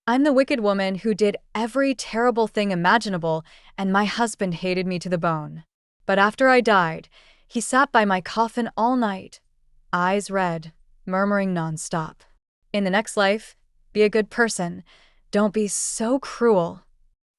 I'm the wicked woman who did every terrible thing imaginable, and my husband hated me to the bone. But after I died, he sat by my coffin all night, eyes red, murmuring nonstop. In the next life, be a good person. Don't be so cruel.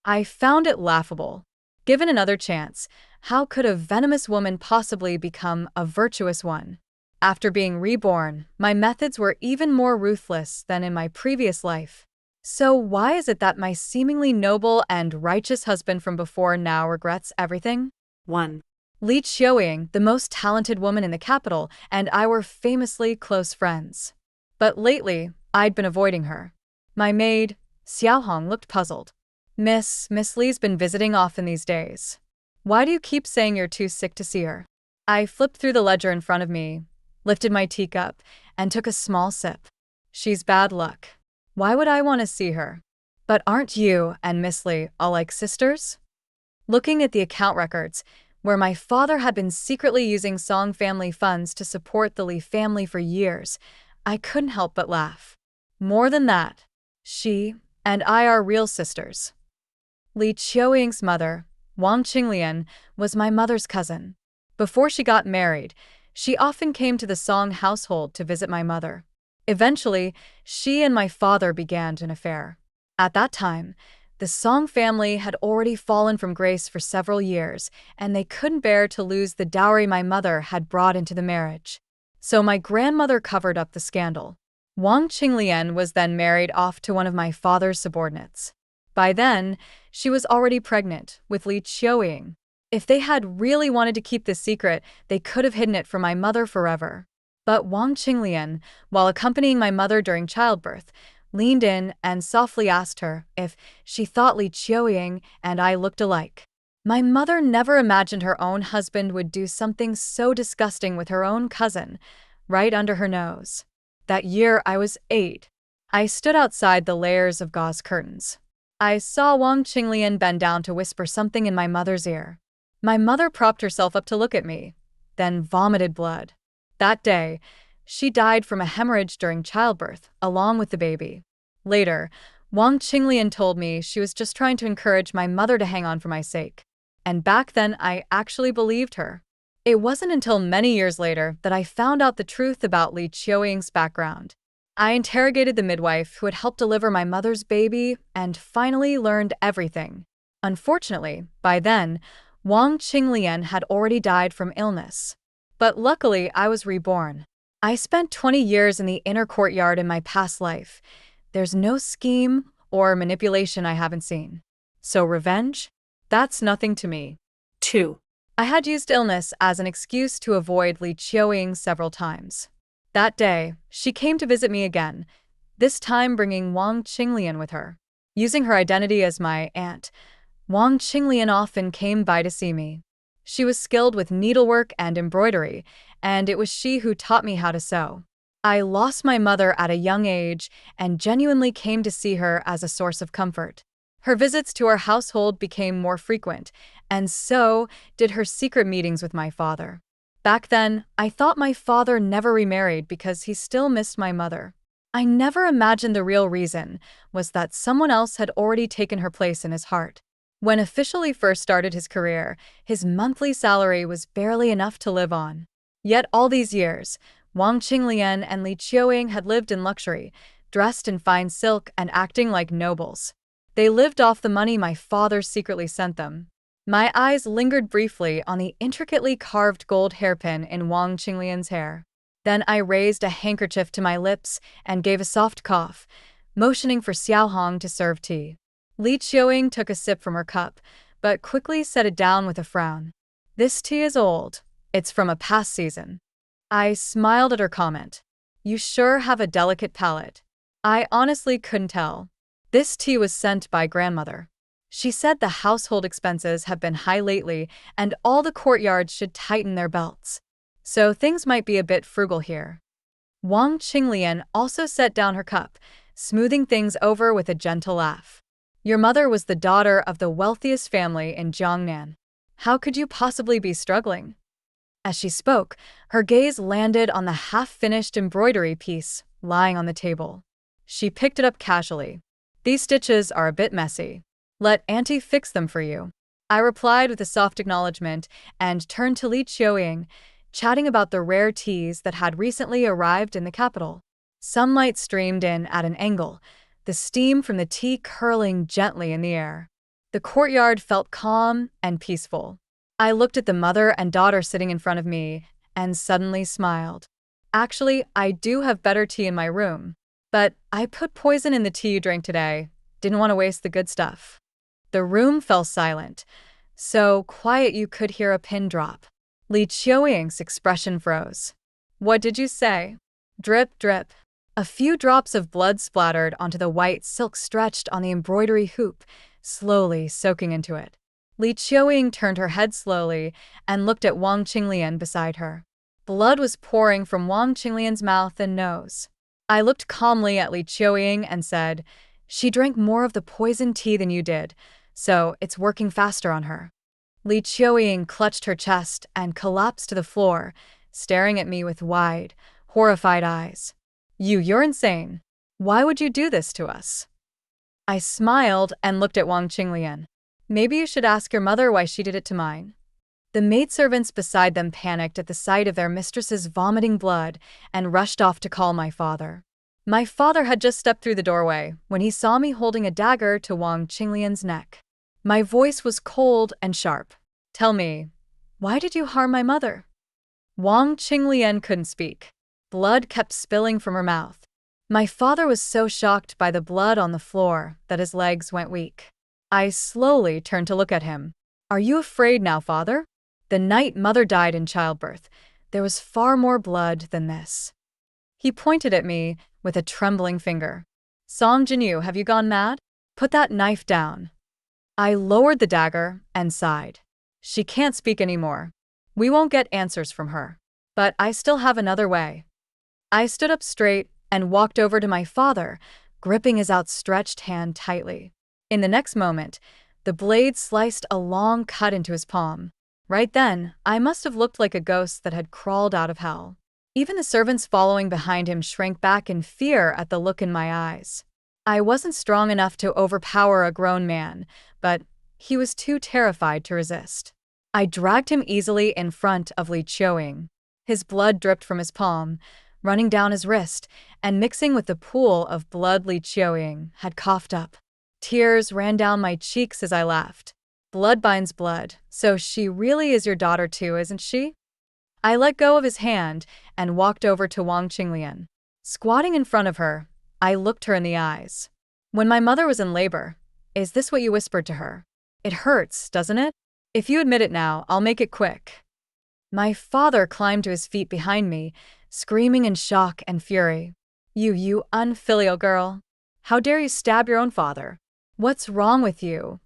I found it laughable. Given another chance, how could a venomous woman possibly become a virtuous one? After being reborn, my methods were even more ruthless than in my previous life. So why is it that my seemingly noble and righteous husband from before now regrets everything? 1. Li Qiuying, the most talented woman in the capital, and I were famously close friends. But lately, I'd been avoiding her. My maid, Xiaohong, looked puzzled. Miss Li's been visiting often these days. Why do you keep saying you're too sick to see her? I flipped through the ledger in front of me, lifted my teacup, and took a small sip. She's bad luck. Why would I want to see her? But aren't you and Miss Li all like sisters? Looking at the account records, where my father had been secretly using Song family funds to support the Li family for years, I couldn't help but laugh. More than that, she and I are real sisters. Li Qiuying's mother, Wang Qinglian, was my mother's cousin. Before she got married, she often came to the Song household to visit my mother. Eventually, she and my father began an affair. At that time, the Song family had already fallen from grace for several years, and they couldn't bear to lose the dowry my mother had brought into the marriage. So my grandmother covered up the scandal. Wang Qinglian was then married off to one of my father's subordinates. By then, she was already pregnant with Li Qiuying. If they had really wanted to keep this secret, they could have hidden it from my mother forever. But Wang Qinglian, while accompanying my mother during childbirth, leaned in and softly asked her if she thought Li Qiuying and I looked alike. My mother never imagined her own husband would do something so disgusting with her own cousin, right under her nose. That year I was 8. I stood outside the layers of gauze curtains. I saw Wang Qinglian bend down to whisper something in my mother's ear. My mother propped herself up to look at me, then vomited blood. That day, she died from a hemorrhage during childbirth, along with the baby. Later, Wang Qinglian told me she was just trying to encourage my mother to hang on for my sake. And back then, I actually believed her. It wasn't until many years later that I found out the truth about Li Qiuying's background. I interrogated the midwife who had helped deliver my mother's baby and finally learned everything. Unfortunately, by then, Wang Qinglian had already died from illness. But luckily, I was reborn. I spent 20 years in the inner courtyard in my past life. There's no scheme or manipulation I haven't seen. So revenge? That's nothing to me. 2. I had used illness as an excuse to avoid Li Qiuying several times. That day, she came to visit me again, this time bringing Wang Qinglian with her. Using her identity as my aunt, Wang Qinglian often came by to see me. She was skilled with needlework and embroidery, and it was she who taught me how to sew. I lost my mother at a young age and genuinely came to see her as a source of comfort. Her visits to our household became more frequent, and so did her secret meetings with my father. Back then, I thought my father never remarried because he still missed my mother. I never imagined the real reason was that someone else had already taken her place in his heart. When officially first started his career, his monthly salary was barely enough to live on. Yet all these years, Wang Qinglian and Li Qiuying had lived in luxury, dressed in fine silk and acting like nobles. They lived off the money my father secretly sent them. My eyes lingered briefly on the intricately carved gold hairpin in Wang Qinglian's hair. Then I raised a handkerchief to my lips and gave a soft cough, motioning for Xiaohong to serve tea. Li Qiuying took a sip from her cup, but quickly set it down with a frown. This tea is old. It's from a past season. I smiled at her comment. You sure have a delicate palate. I honestly couldn't tell. This tea was sent by grandmother. She said the household expenses have been high lately and all the courtyards should tighten their belts. So things might be a bit frugal here. Wang Qinglian also set down her cup, smoothing things over with a gentle laugh. Your mother was the daughter of the wealthiest family in Jiangnan. How could you possibly be struggling? As she spoke, her gaze landed on the half-finished embroidery piece lying on the table. She picked it up casually. "These stitches are a bit messy. Let Auntie fix them for you." I replied with a soft acknowledgement and turned to Li Qiuying, chatting about the rare teas that had recently arrived in the capital. Sunlight streamed in at an angle, the steam from the tea curling gently in the air. The courtyard felt calm and peaceful. I looked at the mother and daughter sitting in front of me and suddenly smiled. "Actually, I do have better tea in my room, but I put poison in the tea you drank today. Didn't want to waste the good stuff." The room fell silent, so quiet you could hear a pin drop. Li Qiuying's expression froze. "What did you say?" Drip, drip. A few drops of blood splattered onto the white silk stretched on the embroidery hoop, slowly soaking into it. Li Qiuying turned her head slowly and looked at Wang Qinglian beside her. Blood was pouring from Wang Qinglian's mouth and nose. I looked calmly at Li Qiuying and said, "She drank more of the poison tea than you did, so it's working faster on her." Li Qiuying clutched her chest and collapsed to the floor, staring at me with wide, horrified eyes. You're insane. Why would you do this to us?" I smiled and looked at Wang Qinglian. "Maybe you should ask your mother why she did it to mine." The maidservants beside them panicked at the sight of their mistress's vomiting blood and rushed off to call my father. My father had just stepped through the doorway when he saw me holding a dagger to Wang Qinglian's neck. My voice was cold and sharp. "Tell me, why did you harm my mother?" Wang Qinglian couldn't speak. Blood kept spilling from her mouth. My father was so shocked by the blood on the floor that his legs went weak. I slowly turned to look at him. "Are you afraid now, father? The night mother died in childbirth, there was far more blood than this." He pointed at me with a trembling finger. "Song Jinyu, have you gone mad? Put that knife down." I lowered the dagger and sighed. She can't speak anymore. We won't get answers from her. But I still have another way. I stood up straight and walked over to my father, gripping his outstretched hand tightly. In the next moment, the blade sliced a long cut into his palm. Right then, I must have looked like a ghost that had crawled out of hell. Even the servants following behind him shrank back in fear at the look in my eyes. I wasn't strong enough to overpower a grown man, but he was too terrified to resist. I dragged him easily in front of Li Qiuying. His blood dripped from his palm, running down his wrist and mixing with the pool of blood Li Qiuying had coughed up. Tears ran down my cheeks as I laughed. "Blood binds blood, so she really is your daughter too, isn't she?" I let go of his hand and walked over to Wang Qinglian. Squatting in front of her, I looked her in the eyes. "When my mother was in labor, is this what you whispered to her? It hurts, doesn't it? If you admit it now, I'll make it quick." My father climbed to his feet behind me, screaming in shock and fury. You unfilial girl. How dare you stab your own father? What's wrong with you?"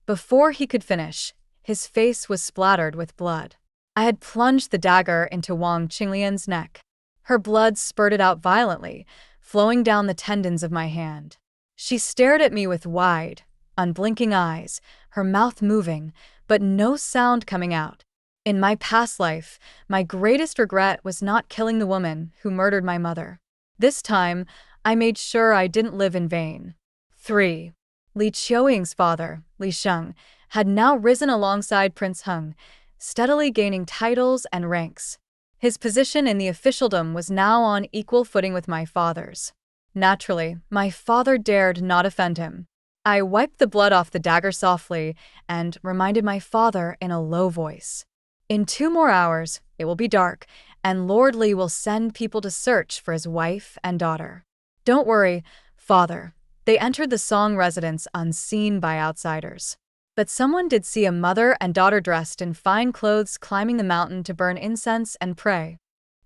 Before he could finish, his face was splattered with blood. I had plunged the dagger into Wang Qinglian's neck. Her blood spurted out violently, flowing down the tendons of my hand. She stared at me with wide, unblinking eyes, her mouth moving, but no sound coming out. In my past life, my greatest regret was not killing the woman who murdered my mother. This time, I made sure I didn't live in vain. 3. Li Qiuying's father, Li Sheng, had now risen alongside Prince Heng, steadily gaining titles and ranks. His position in the officialdom was now on equal footing with my father's. Naturally, my father dared not offend him. I wiped the blood off the dagger softly and reminded my father in a low voice. "In 2 more hours, it will be dark, and Lord Li will send people to search for his wife and daughter. Don't worry, father. They entered the Song residence unseen by outsiders. But someone did see a mother and daughter dressed in fine clothes climbing the mountain to burn incense and pray."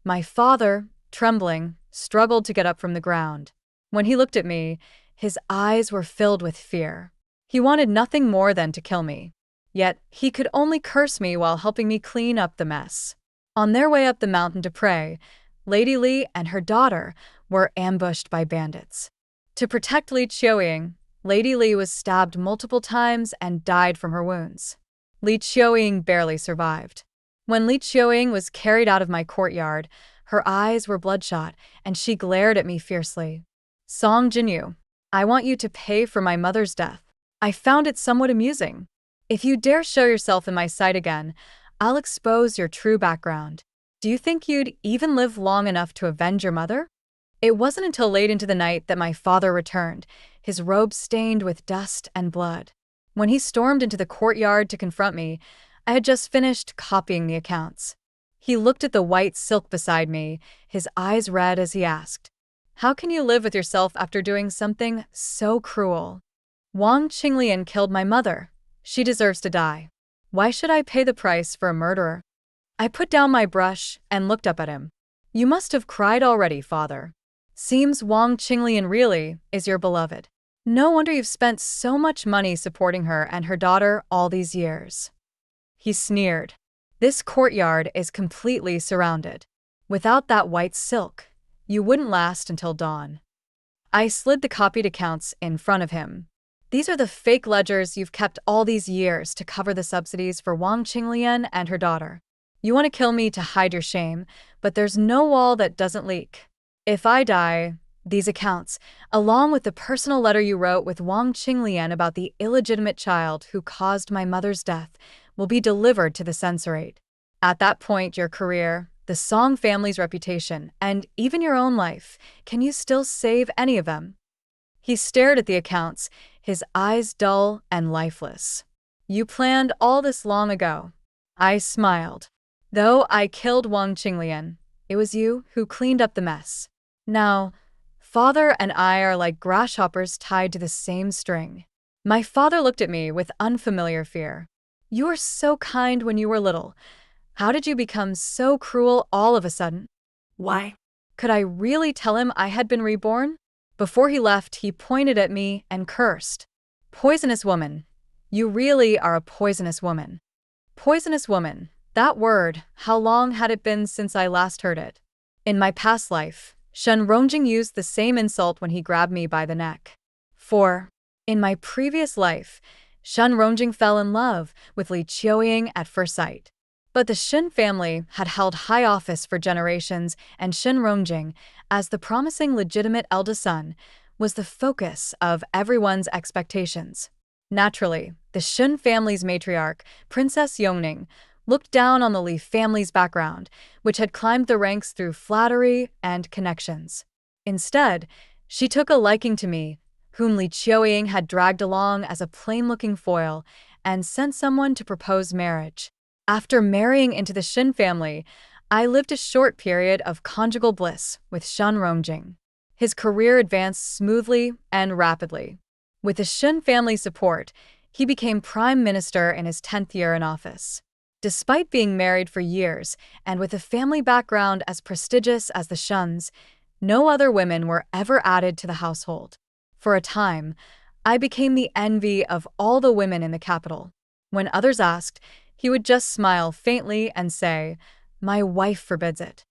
My father, trembling, struggled to get up from the ground. When he looked at me, his eyes were filled with fear. He wanted nothing more than to kill me. Yet he could only curse me while helping me clean up the mess. On their way up the mountain to pray, Lady Li and her daughter were ambushed by bandits. To protect Li Qiuying, Lady Li was stabbed multiple times and died from her wounds. Li Qiuying barely survived. When Li Qiuying was carried out of my courtyard, her eyes were bloodshot and she glared at me fiercely. "Song Jinyu, I want you to pay for my mother's death. I found it somewhat amusing. If you dare show yourself in my sight again, I'll expose your true background. Do you think you'd even live long enough to avenge your mother? It wasn't until late into the night that my father returned, his robe stained with dust and blood. When he stormed into the courtyard to confront me, I had just finished copying the accounts. He looked at the white silk beside me, his eyes red as he asked, "How can you live with yourself after doing something so cruel?" "Wang Qinglian killed my mother. She deserves to die. Why should I pay the price for a murderer?" I put down my brush and looked up at him. "You must have cried already, father. Seems Wang Qinglian really is your beloved. No wonder you've spent so much money supporting her and her daughter all these years." He sneered. "This courtyard is completely surrounded. Without that white silk, you wouldn't last until dawn." I slid the copied accounts in front of him. "These are the fake ledgers you've kept all these years to cover the subsidies for Wang Qinglian and her daughter. You want to kill me to hide your shame, but there's no wall that doesn't leak. If I die, these accounts, along with the personal letter you wrote with Wang Qinglian about the illegitimate child who caused my mother's death, will be delivered to the censorate. At that point, your career, the Song family's reputation, and even your own life, can you still save any of them?" He stared at the accounts, his eyes dull and lifeless. "You planned all this long ago." I smiled. "Though I killed Wang Qinglian, it was you who cleaned up the mess. Now, father and I are like grasshoppers tied to the same string." My father looked at me with unfamiliar fear. "You were so kind when you were little. How did you become so cruel all of a sudden?" Why? Could I really tell him I had been reborn? Before he left, he pointed at me and cursed. "Poisonous woman. You really are a poisonous woman." Poisonous woman. That word, how long had it been since I last heard it? In my past life, Shen Rongjing used the same insult when he grabbed me by the neck. 4. In my previous life, Shen Rongjing fell in love with Li Qiuying at first sight. But the Shen family had held high office for generations, and Shen Rongjing, as the promising legitimate eldest son, was the focus of everyone's expectations. Naturally, the Shen family's matriarch, Princess Yongning, looked down on the Li family's background, which had climbed the ranks through flattery and connections. Instead, she took a liking to me, whom Li Qiuying had dragged along as a plain-looking foil, and sent someone to propose marriage. After marrying into the Shen family, I lived a short period of conjugal bliss with Shen Rongjing. His career advanced smoothly and rapidly. With the Shen family's support, he became prime minister in his 10th year in office. Despite being married for years, and with a family background as prestigious as the Shens, no other women were ever added to the household. For a time, I became the envy of all the women in the capital. When others asked, he would just smile faintly and say, "My wife forbids it."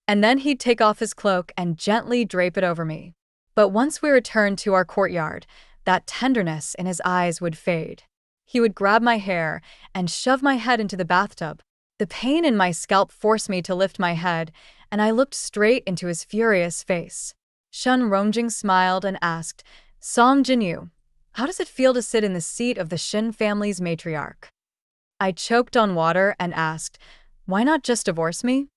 And then he'd take off his cloak and gently drape it over me. But once we returned to our courtyard, that tenderness in his eyes would fade. He would grab my hair and shove my head into the bathtub. The pain in my scalp forced me to lift my head, and I looked straight into his furious face. Shen Rongjing smiled and asked, "Song Jinyu, how does it feel to sit in the seat of the Shen family's matriarch?" I choked on water and asked, "Why not just divorce me?"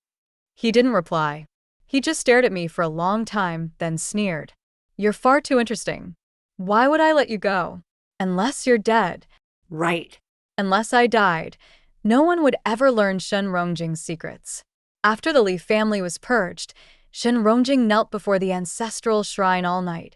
He didn't reply. He just stared at me for a long time, then sneered. "You're far too interesting. Why would I let you go? Unless you're dead." Right. Unless I died, no one would ever learn Shen Rongjing's secrets. After the Li family was purged, Shen Rongjing knelt before the ancestral shrine all night,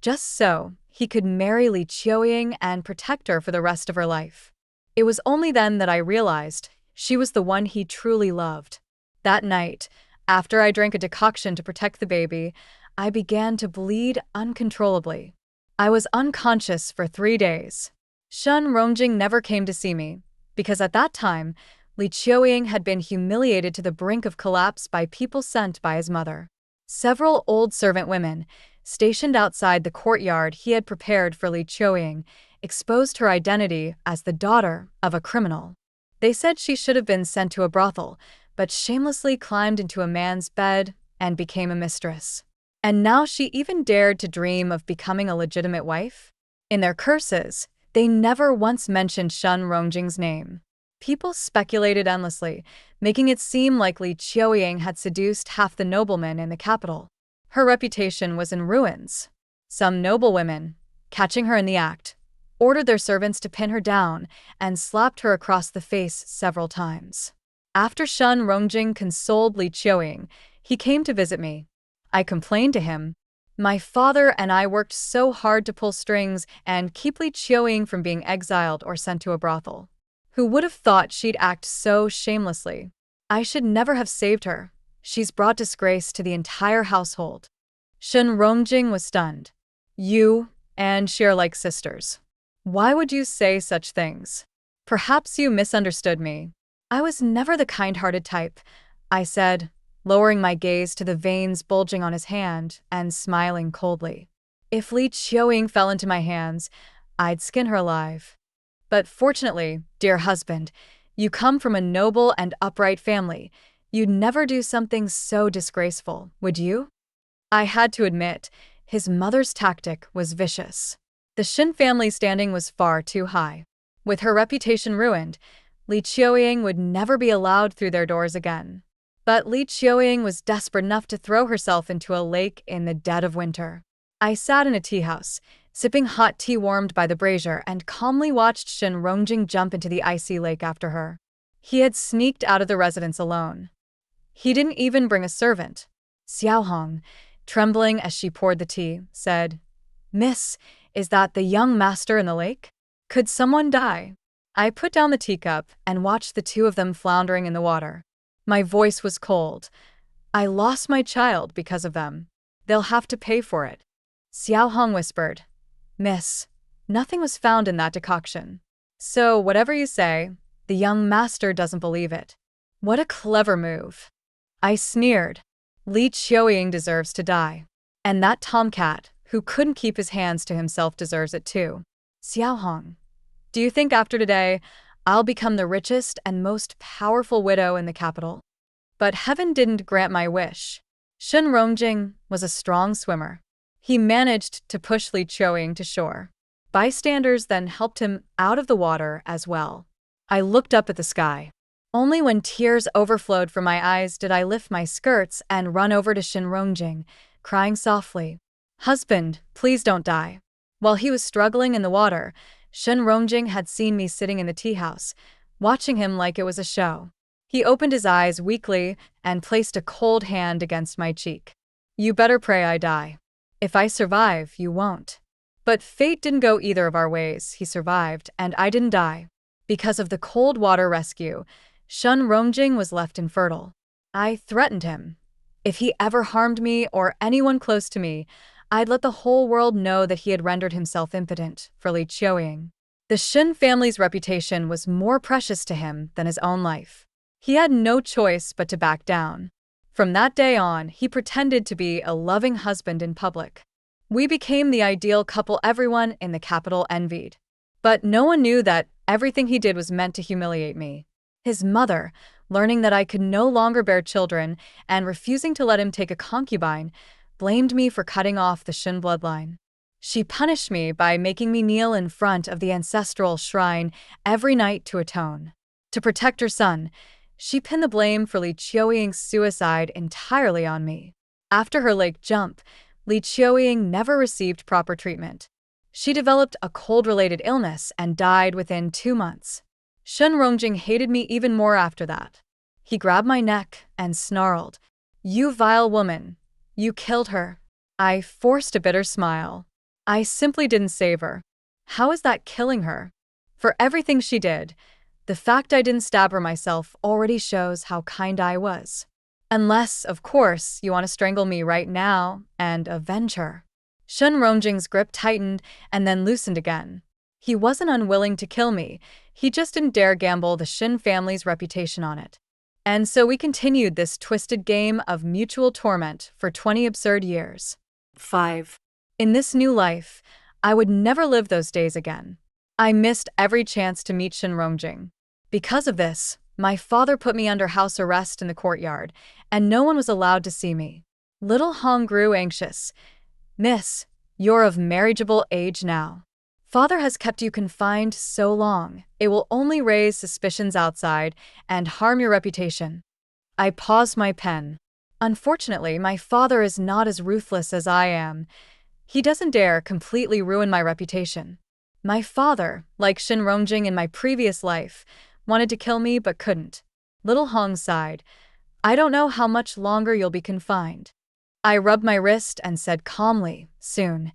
just so he could marry Li Qiuying and protect her for the rest of her life. It was only then that I realized she was the one he truly loved. That night, after I drank a decoction to protect the baby, I began to bleed uncontrollably. I was unconscious for 3 days. Shen Rongjing never came to see me, because at that time, Li Qiuying had been humiliated to the brink of collapse by people sent by his mother. Several old servant women, stationed outside the courtyard he had prepared for Li Qiuying, exposed her identity as the daughter of a criminal. They said she should have been sent to a brothel, but shamelessly climbed into a man's bed and became a mistress. And now she even dared to dream of becoming a legitimate wife? In their curses, they never once mentioned Shun Rongjing's name. People speculated endlessly, making it seem like Li Qiuying had seduced half the noblemen in the capital. Her reputation was in ruins. Some noblewomen, catching her in the act, ordered their servants to pin her down and slapped her across the face several times. After Shun Rongjing consoled Li Qiuying, he came to visit me. I complained to him. My father and I worked so hard to pull strings and keep Li Qiuying from being exiled or sent to a brothel. Who would have thought she'd act so shamelessly? I should never have saved her. She's brought disgrace to the entire household. Shun Rongjing was stunned. You and she are like sisters. Why would you say such things? Perhaps you misunderstood me. I was never the kind-hearted type, I said, lowering my gaze to the veins bulging on his hand and smiling coldly. If Li Qiuying fell into my hands, I'd skin her alive. But fortunately, dear husband, you come from a noble and upright family. You'd never do something so disgraceful, would you? I had to admit, his mother's tactic was vicious. The Shin family standing was far too high. With her reputation ruined, Li Qiuying would never be allowed through their doors again. But Li Qiuying was desperate enough to throw herself into a lake in the dead of winter. I sat in a tea house, sipping hot tea warmed by the brazier, and calmly watched Shun Rongjing jump into the icy lake after her. He had sneaked out of the residence alone. He didn't even bring a servant. Xiaohong, trembling as she poured the tea, said, "Miss, is that the young master in the lake? Could someone die?" I put down the teacup and watched the two of them floundering in the water. My voice was cold. I lost my child because of them. They'll have to pay for it. Xiaohong whispered, "Miss, nothing was found in that decoction. So whatever you say, the young master doesn't believe it." What a clever move. I sneered. Li Qiuying deserves to die. And that tomcat, who couldn't keep his hands to himself, deserves it too. Xiaohong, do you think after today, I'll become the richest and most powerful widow in the capital? But heaven didn't grant my wish. Shun Rongjing was a strong swimmer. He managed to push Li Qiuying to shore. Bystanders then helped him out of the water as well. I looked up at the sky. Only when tears overflowed from my eyes did I lift my skirts and run over to Shun Rongjing, crying softly, "Husband, please don't die." While he was struggling in the water, Shun Rongjing had seen me sitting in the tea house, watching him like it was a show. He opened his eyes weakly and placed a cold hand against my cheek. "You better pray I die. If I survive, you won't." But fate didn't go either of our ways. He survived, and I didn't die. Because of the cold water rescue, Shun Rongjing was left infertile. I threatened him. If he ever harmed me or anyone close to me, I'd let the whole world know that he had rendered himself impotent for Li Qiuying. The Shin family's reputation was more precious to him than his own life. He had no choice but to back down. From that day on, he pretended to be a loving husband in public. We became the ideal couple everyone in the capital envied. But no one knew that everything he did was meant to humiliate me. His mother, learning that I could no longer bear children and refusing to let him take a concubine, blamed me for cutting off the Shin bloodline. She punished me by making me kneel in front of the ancestral shrine every night to atone. To protect her son, she pinned the blame for Li Qiuying's suicide entirely on me. After her lake jump, Li Qiuying never received proper treatment. She developed a cold-related illness and died within 2 months. Shun Rongjing hated me even more after that. He grabbed my neck and snarled, "You vile woman, you killed her." I forced a bitter smile. I simply didn't save her. How is that killing her? For everything she did, the fact I didn't stab her myself already shows how kind I was. Unless, of course, you want to strangle me right now and avenge her. Shun Rongjing's grip tightened and then loosened again. He wasn't unwilling to kill me, he just didn't dare gamble the Shin family's reputation on it. And so we continued this twisted game of mutual torment for 20 absurd years. 5. In this new life, I would never live those days again. I missed every chance to meet Shun Rongjing. Because of this, my father put me under house arrest in the courtyard, and no one was allowed to see me. Little Hong grew anxious. Miss, you're of marriageable age now. Father has kept you confined so long. It will only raise suspicions outside and harm your reputation. I paused my pen. Unfortunately, my father is not as ruthless as I am. He doesn't dare completely ruin my reputation. My father, like Shin Rongjing in my previous life, wanted to kill me but couldn't. Little Hong sighed. I don't know how much longer you'll be confined. I rubbed my wrist and said calmly, soon.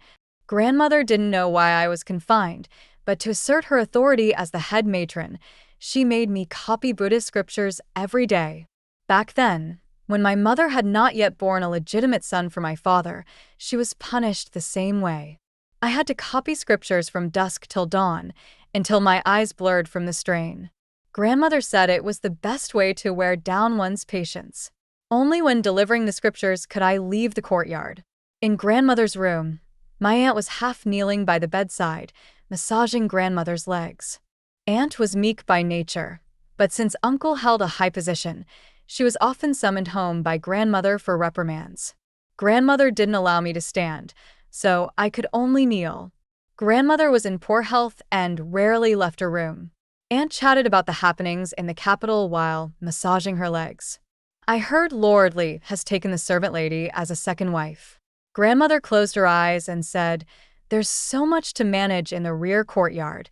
Grandmother didn't know why I was confined, but to assert her authority as the head matron, she made me copy Buddhist scriptures every day. Back then, when my mother had not yet borne a legitimate son for my father, she was punished the same way. I had to copy scriptures from dusk till dawn, until my eyes blurred from the strain. Grandmother said it was the best way to wear down one's patience. Only when delivering the scriptures could I leave the courtyard. In grandmother's room, my aunt was half kneeling by the bedside, massaging grandmother's legs. Aunt was meek by nature, but since uncle held a high position, she was often summoned home by grandmother for reprimands. Grandmother didn't allow me to stand, so I could only kneel. Grandmother was in poor health and rarely left her room. Aunt chatted about the happenings in the capital while massaging her legs. I heard Lord Li has taken the servant lady as a second wife. Grandmother closed her eyes and said, There's so much to manage in the rear courtyard.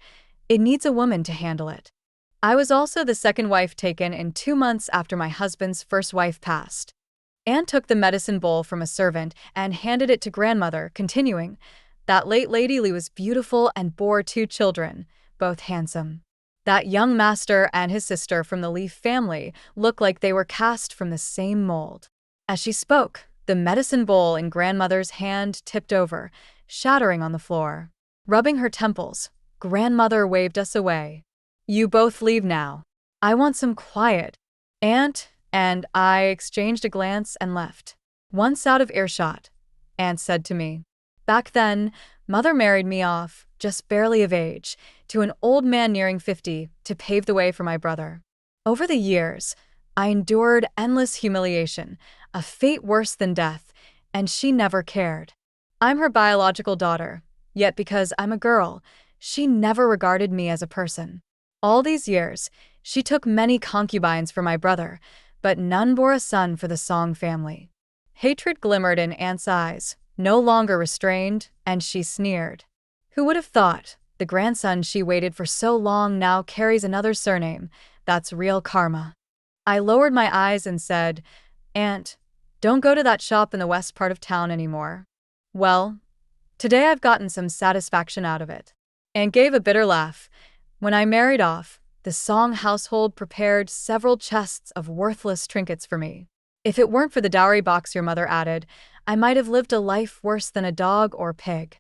It needs a woman to handle it. I was also the second wife taken in 2 months after my husband's first wife passed. Aunt took the medicine bowl from a servant and handed it to grandmother, continuing, That late Lady Li was beautiful and bore 2 children, both handsome. That young master and his sister from the Li family looked like they were cast from the same mold. As she spoke, the medicine bowl in grandmother's hand tipped over, shattering on the floor. Rubbing her temples, grandmother waved us away. You both leave now. I want some quiet. Aunt and I exchanged a glance and left. Once out of earshot, Aunt said to me, Back then, Mother married me off, just barely of age, to an old man nearing 50 to pave the way for my brother. Over the years, I endured endless humiliation, a fate worse than death, and she never cared. I'm her biological daughter, yet because I'm a girl, she never regarded me as a person. All these years, she took many concubines for my brother, but none bore a son for the Song family. Hatred glimmered in Aunt's eyes, no longer restrained, and she sneered. Who would have thought the grandson she waited for so long now carries another surname? That's real karma. I lowered my eyes and said, Aunt, don't go to that shop in the west part of town anymore. Well, today I've gotten some satisfaction out of it. Aunt gave a bitter laugh. When I married off, the Song household prepared several chests of worthless trinkets for me. If it weren't for the dowry box your mother added, I might have lived a life worse than a dog or pig.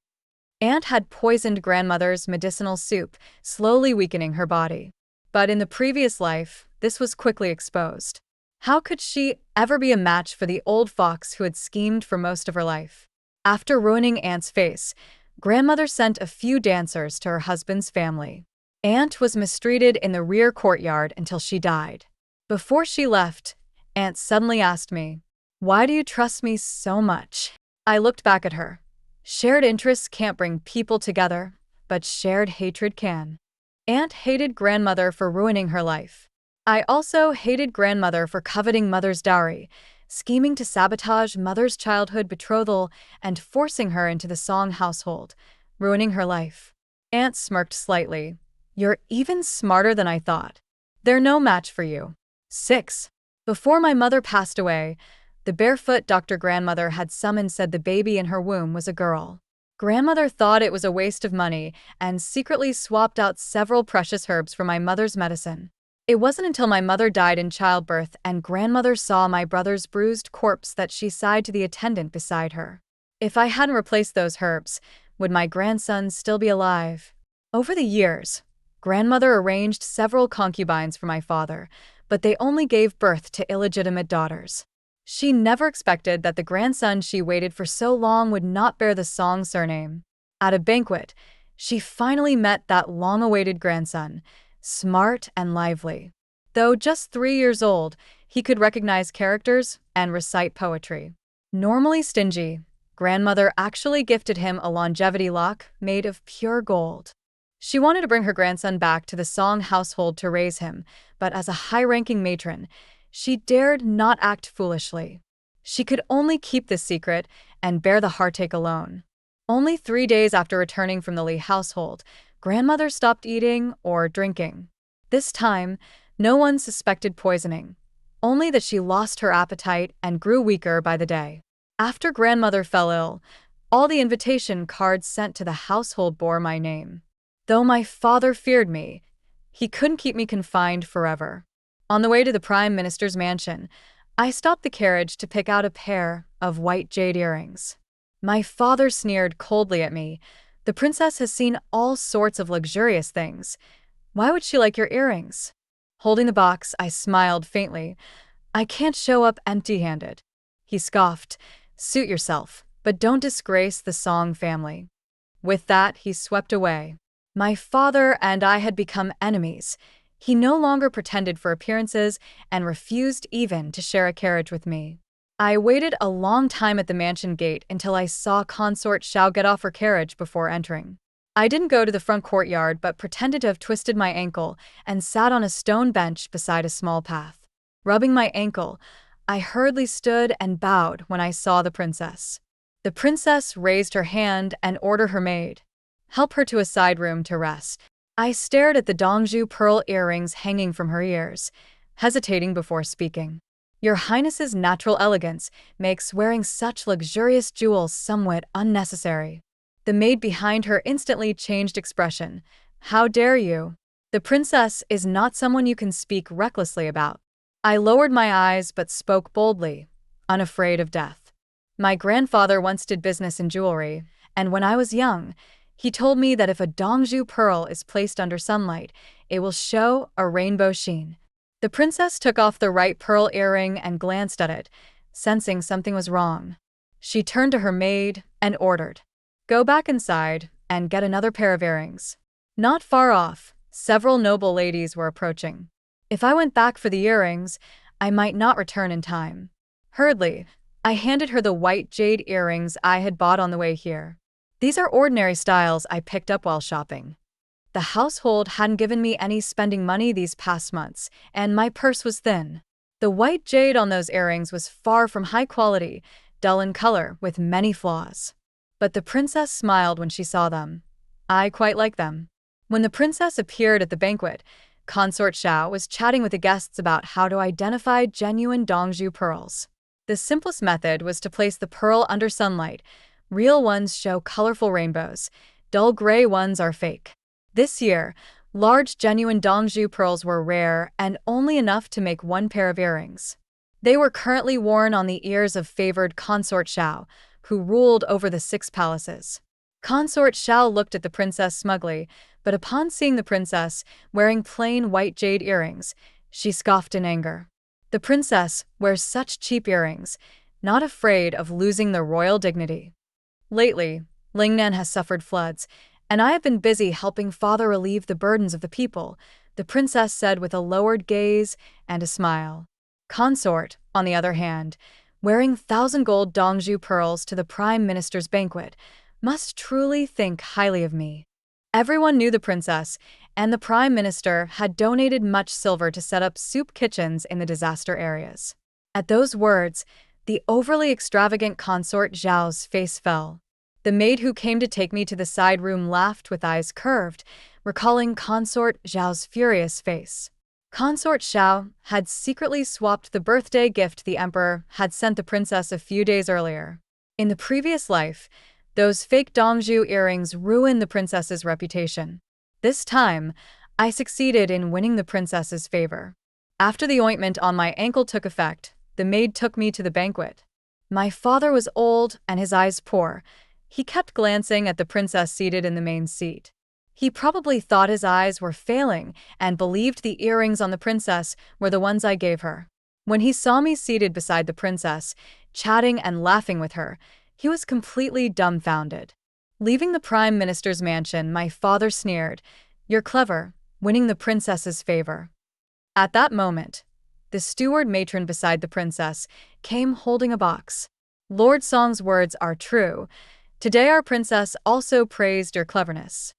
Aunt had poisoned grandmother's medicinal soup, slowly weakening her body. But in the previous life, this was quickly exposed. How could she ever be a match for the old fox who had schemed for most of her life? After ruining Aunt's face, grandmother sent a few dancers to her husband's family. Aunt was mistreated in the rear courtyard until she died. Before she left, Aunt suddenly asked me, Why do you trust me so much? I looked back at her. Shared interests can't bring people together, but shared hatred can. Aunt hated grandmother for ruining her life. I also hated grandmother for coveting mother's dowry, scheming to sabotage mother's childhood betrothal, and forcing her into the Song household, ruining her life. Aunt smirked slightly. You're even smarter than I thought. They're no match for you. 6. Before my mother passed away, the barefoot doctor grandmother had summoned said the baby in her womb was a girl. Grandmother thought it was a waste of money and secretly swapped out several precious herbs for my mother's medicine. It wasn't until my mother died in childbirth and grandmother saw my brother's bruised corpse that she sighed to the attendant beside her. If I hadn't replaced those herbs, would my grandson still be alive? Over the years, grandmother arranged several concubines for my father, but they only gave birth to illegitimate daughters. She never expected that the grandson she waited for so long would not bear the Song surname. At a banquet, she finally met that long-awaited grandson, smart and lively. Though just 3 years old, he could recognize characters and recite poetry. Normally stingy, grandmother actually gifted him a longevity lock made of pure gold. She wanted to bring her grandson back to the Song household to raise him, but as a high-ranking matron, she dared not act foolishly. She could only keep this secret and bear the heartache alone. Only 3 days after returning from the Lee household, grandmother stopped eating or drinking. This time, no one suspected poisoning, only that she lost her appetite and grew weaker by the day. After grandmother fell ill, all the invitation cards sent to the household bore my name. Though my father feared me, he couldn't keep me confined forever. On the way to the Prime Minister's mansion, I stopped the carriage to pick out a pair of white jade earrings. My father sneered coldly at me. The princess has seen all sorts of luxurious things. Why would she like your earrings? Holding the box, I smiled faintly. I can't show up empty-handed. He scoffed. Suit yourself, but don't disgrace the Song family. With that, he swept away. My father and I had become enemies. He no longer pretended for appearances and refused even to share a carriage with me. I waited a long time at the mansion gate until I saw Consort Xiao get off her carriage before entering. I didn't go to the front courtyard but pretended to have twisted my ankle and sat on a stone bench beside a small path. Rubbing my ankle, I hurriedly stood and bowed when I saw the princess. The princess raised her hand and ordered her maid, "Help her to a side room to rest." I stared at the Dongju pearl earrings hanging from her ears, hesitating before speaking. Your Highness's natural elegance makes wearing such luxurious jewels somewhat unnecessary. The maid behind her instantly changed expression. How dare you? The princess is not someone you can speak recklessly about. I lowered my eyes but spoke boldly, unafraid of death. My grandfather once did business in jewelry, and when I was young, he told me that if a Dongju pearl is placed under sunlight, it will show a rainbow sheen. The princess took off the right pearl earring and glanced at it, sensing something was wrong. She turned to her maid and ordered, "Go back inside and get another pair of earrings." Not far off, several noble ladies were approaching. If I went back for the earrings, I might not return in time. Hurriedly, I handed her the white jade earrings I had bought on the way here. These are ordinary styles I picked up while shopping. The household hadn't given me any spending money these past months, and my purse was thin. The white jade on those earrings was far from high quality, dull in color, with many flaws. But the princess smiled when she saw them. I quite like them. When the princess appeared at the banquet, Consort Xiao was chatting with the guests about how to identify genuine Dongju pearls. The simplest method was to place the pearl under sunlight. Real ones show colorful rainbows. Dull gray ones are fake. This year, large genuine Dongju pearls were rare and only enough to make one pair of earrings. They were currently worn on the ears of favored Consort Xiao, who ruled over the 6 palaces. Consort Xiao looked at the princess smugly, but upon seeing the princess wearing plain white jade earrings, she scoffed in anger. The princess wears such cheap earrings, not afraid of losing the royal dignity. Lately, Lingnan has suffered floods, and I have been busy helping father relieve the burdens of the people, the princess said with a lowered gaze and a smile. Consort, on the other hand, wearing 1,000 gold Dongju pearls to the prime minister's banquet, must truly think highly of me. Everyone knew the princess, and the prime minister had donated much silver to set up soup kitchens in the disaster areas. At those words, the overly extravagant Consort Zhao's face fell. The maid who came to take me to the side room laughed with eyes curved, recalling Consort Zhao's furious face. Consort Xiao had secretly swapped the birthday gift the emperor had sent the princess a few days earlier. In the previous life, those fake Dongju earrings ruined the princess's reputation. This time, I succeeded in winning the princess's favor. After the ointment on my ankle took effect, the maid took me to the banquet. My father was old and his eyes poor. He kept glancing at the princess seated in the main seat. He probably thought his eyes were failing and believed the earrings on the princess were the ones I gave her. When he saw me seated beside the princess, chatting and laughing with her, he was completely dumbfounded. Leaving the prime minister's mansion, my father sneered, "You're clever, winning the princess's favor." At that moment, the steward matron beside the princess came holding a box. Lord Song's words are true. Today our princess also praised your cleverness.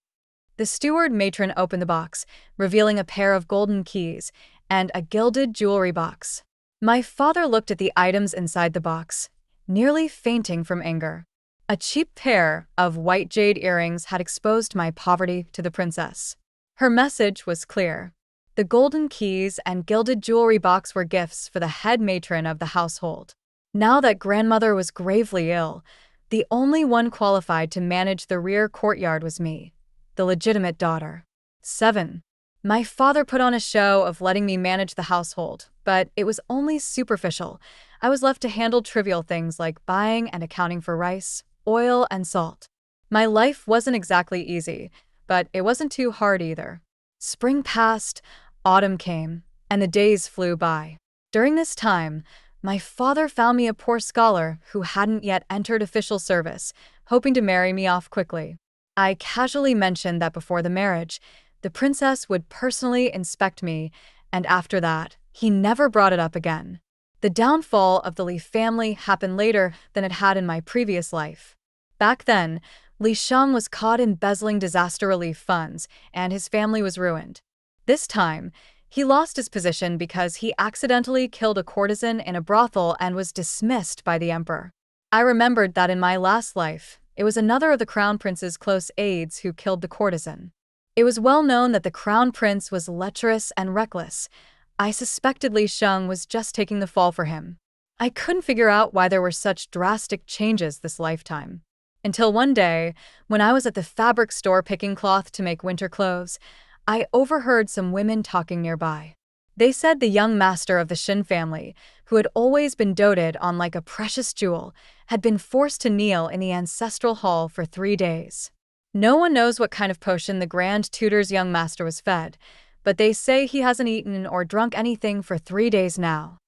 The steward matron opened the box, revealing a pair of golden keys and a gilded jewelry box. My father looked at the items inside the box, nearly fainting from anger. A cheap pair of white jade earrings had exposed my poverty to the princess. Her message was clear. The golden keys and gilded jewelry box were gifts for the head matron of the household. Now that grandmother was gravely ill, the only one qualified to manage the rear courtyard was me, the legitimate daughter. 7. My father put on a show of letting me manage the household, but it was only superficial. I was left to handle trivial things like buying and accounting for rice, oil, and salt. My life wasn't exactly easy, but it wasn't too hard either. Spring passed, autumn came, and the days flew by. During this time, my father found me a poor scholar who hadn't yet entered official service, hoping to marry me off quickly. I casually mentioned that before the marriage, the princess would personally inspect me, and after that, he never brought it up again. The downfall of the Li family happened later than it had in my previous life. Back then, Li Sheng was caught embezzling disaster relief funds, and his family was ruined. This time, he lost his position because he accidentally killed a courtesan in a brothel and was dismissed by the emperor. I remembered that in my last life, it was another of the crown prince's close aides who killed the courtesan. It was well known that the crown prince was lecherous and reckless. I suspected Li Sheng was just taking the fall for him. I couldn't figure out why there were such drastic changes this lifetime. Until one day, when I was at the fabric store picking cloth to make winter clothes, I overheard some women talking nearby. They said the young master of the Shin family, who had always been doted on like a precious jewel, had been forced to kneel in the ancestral hall for 3 days. No one knows what kind of potion the Grand Tutor's young master was fed, but they say he hasn't eaten or drunk anything for 3 days now.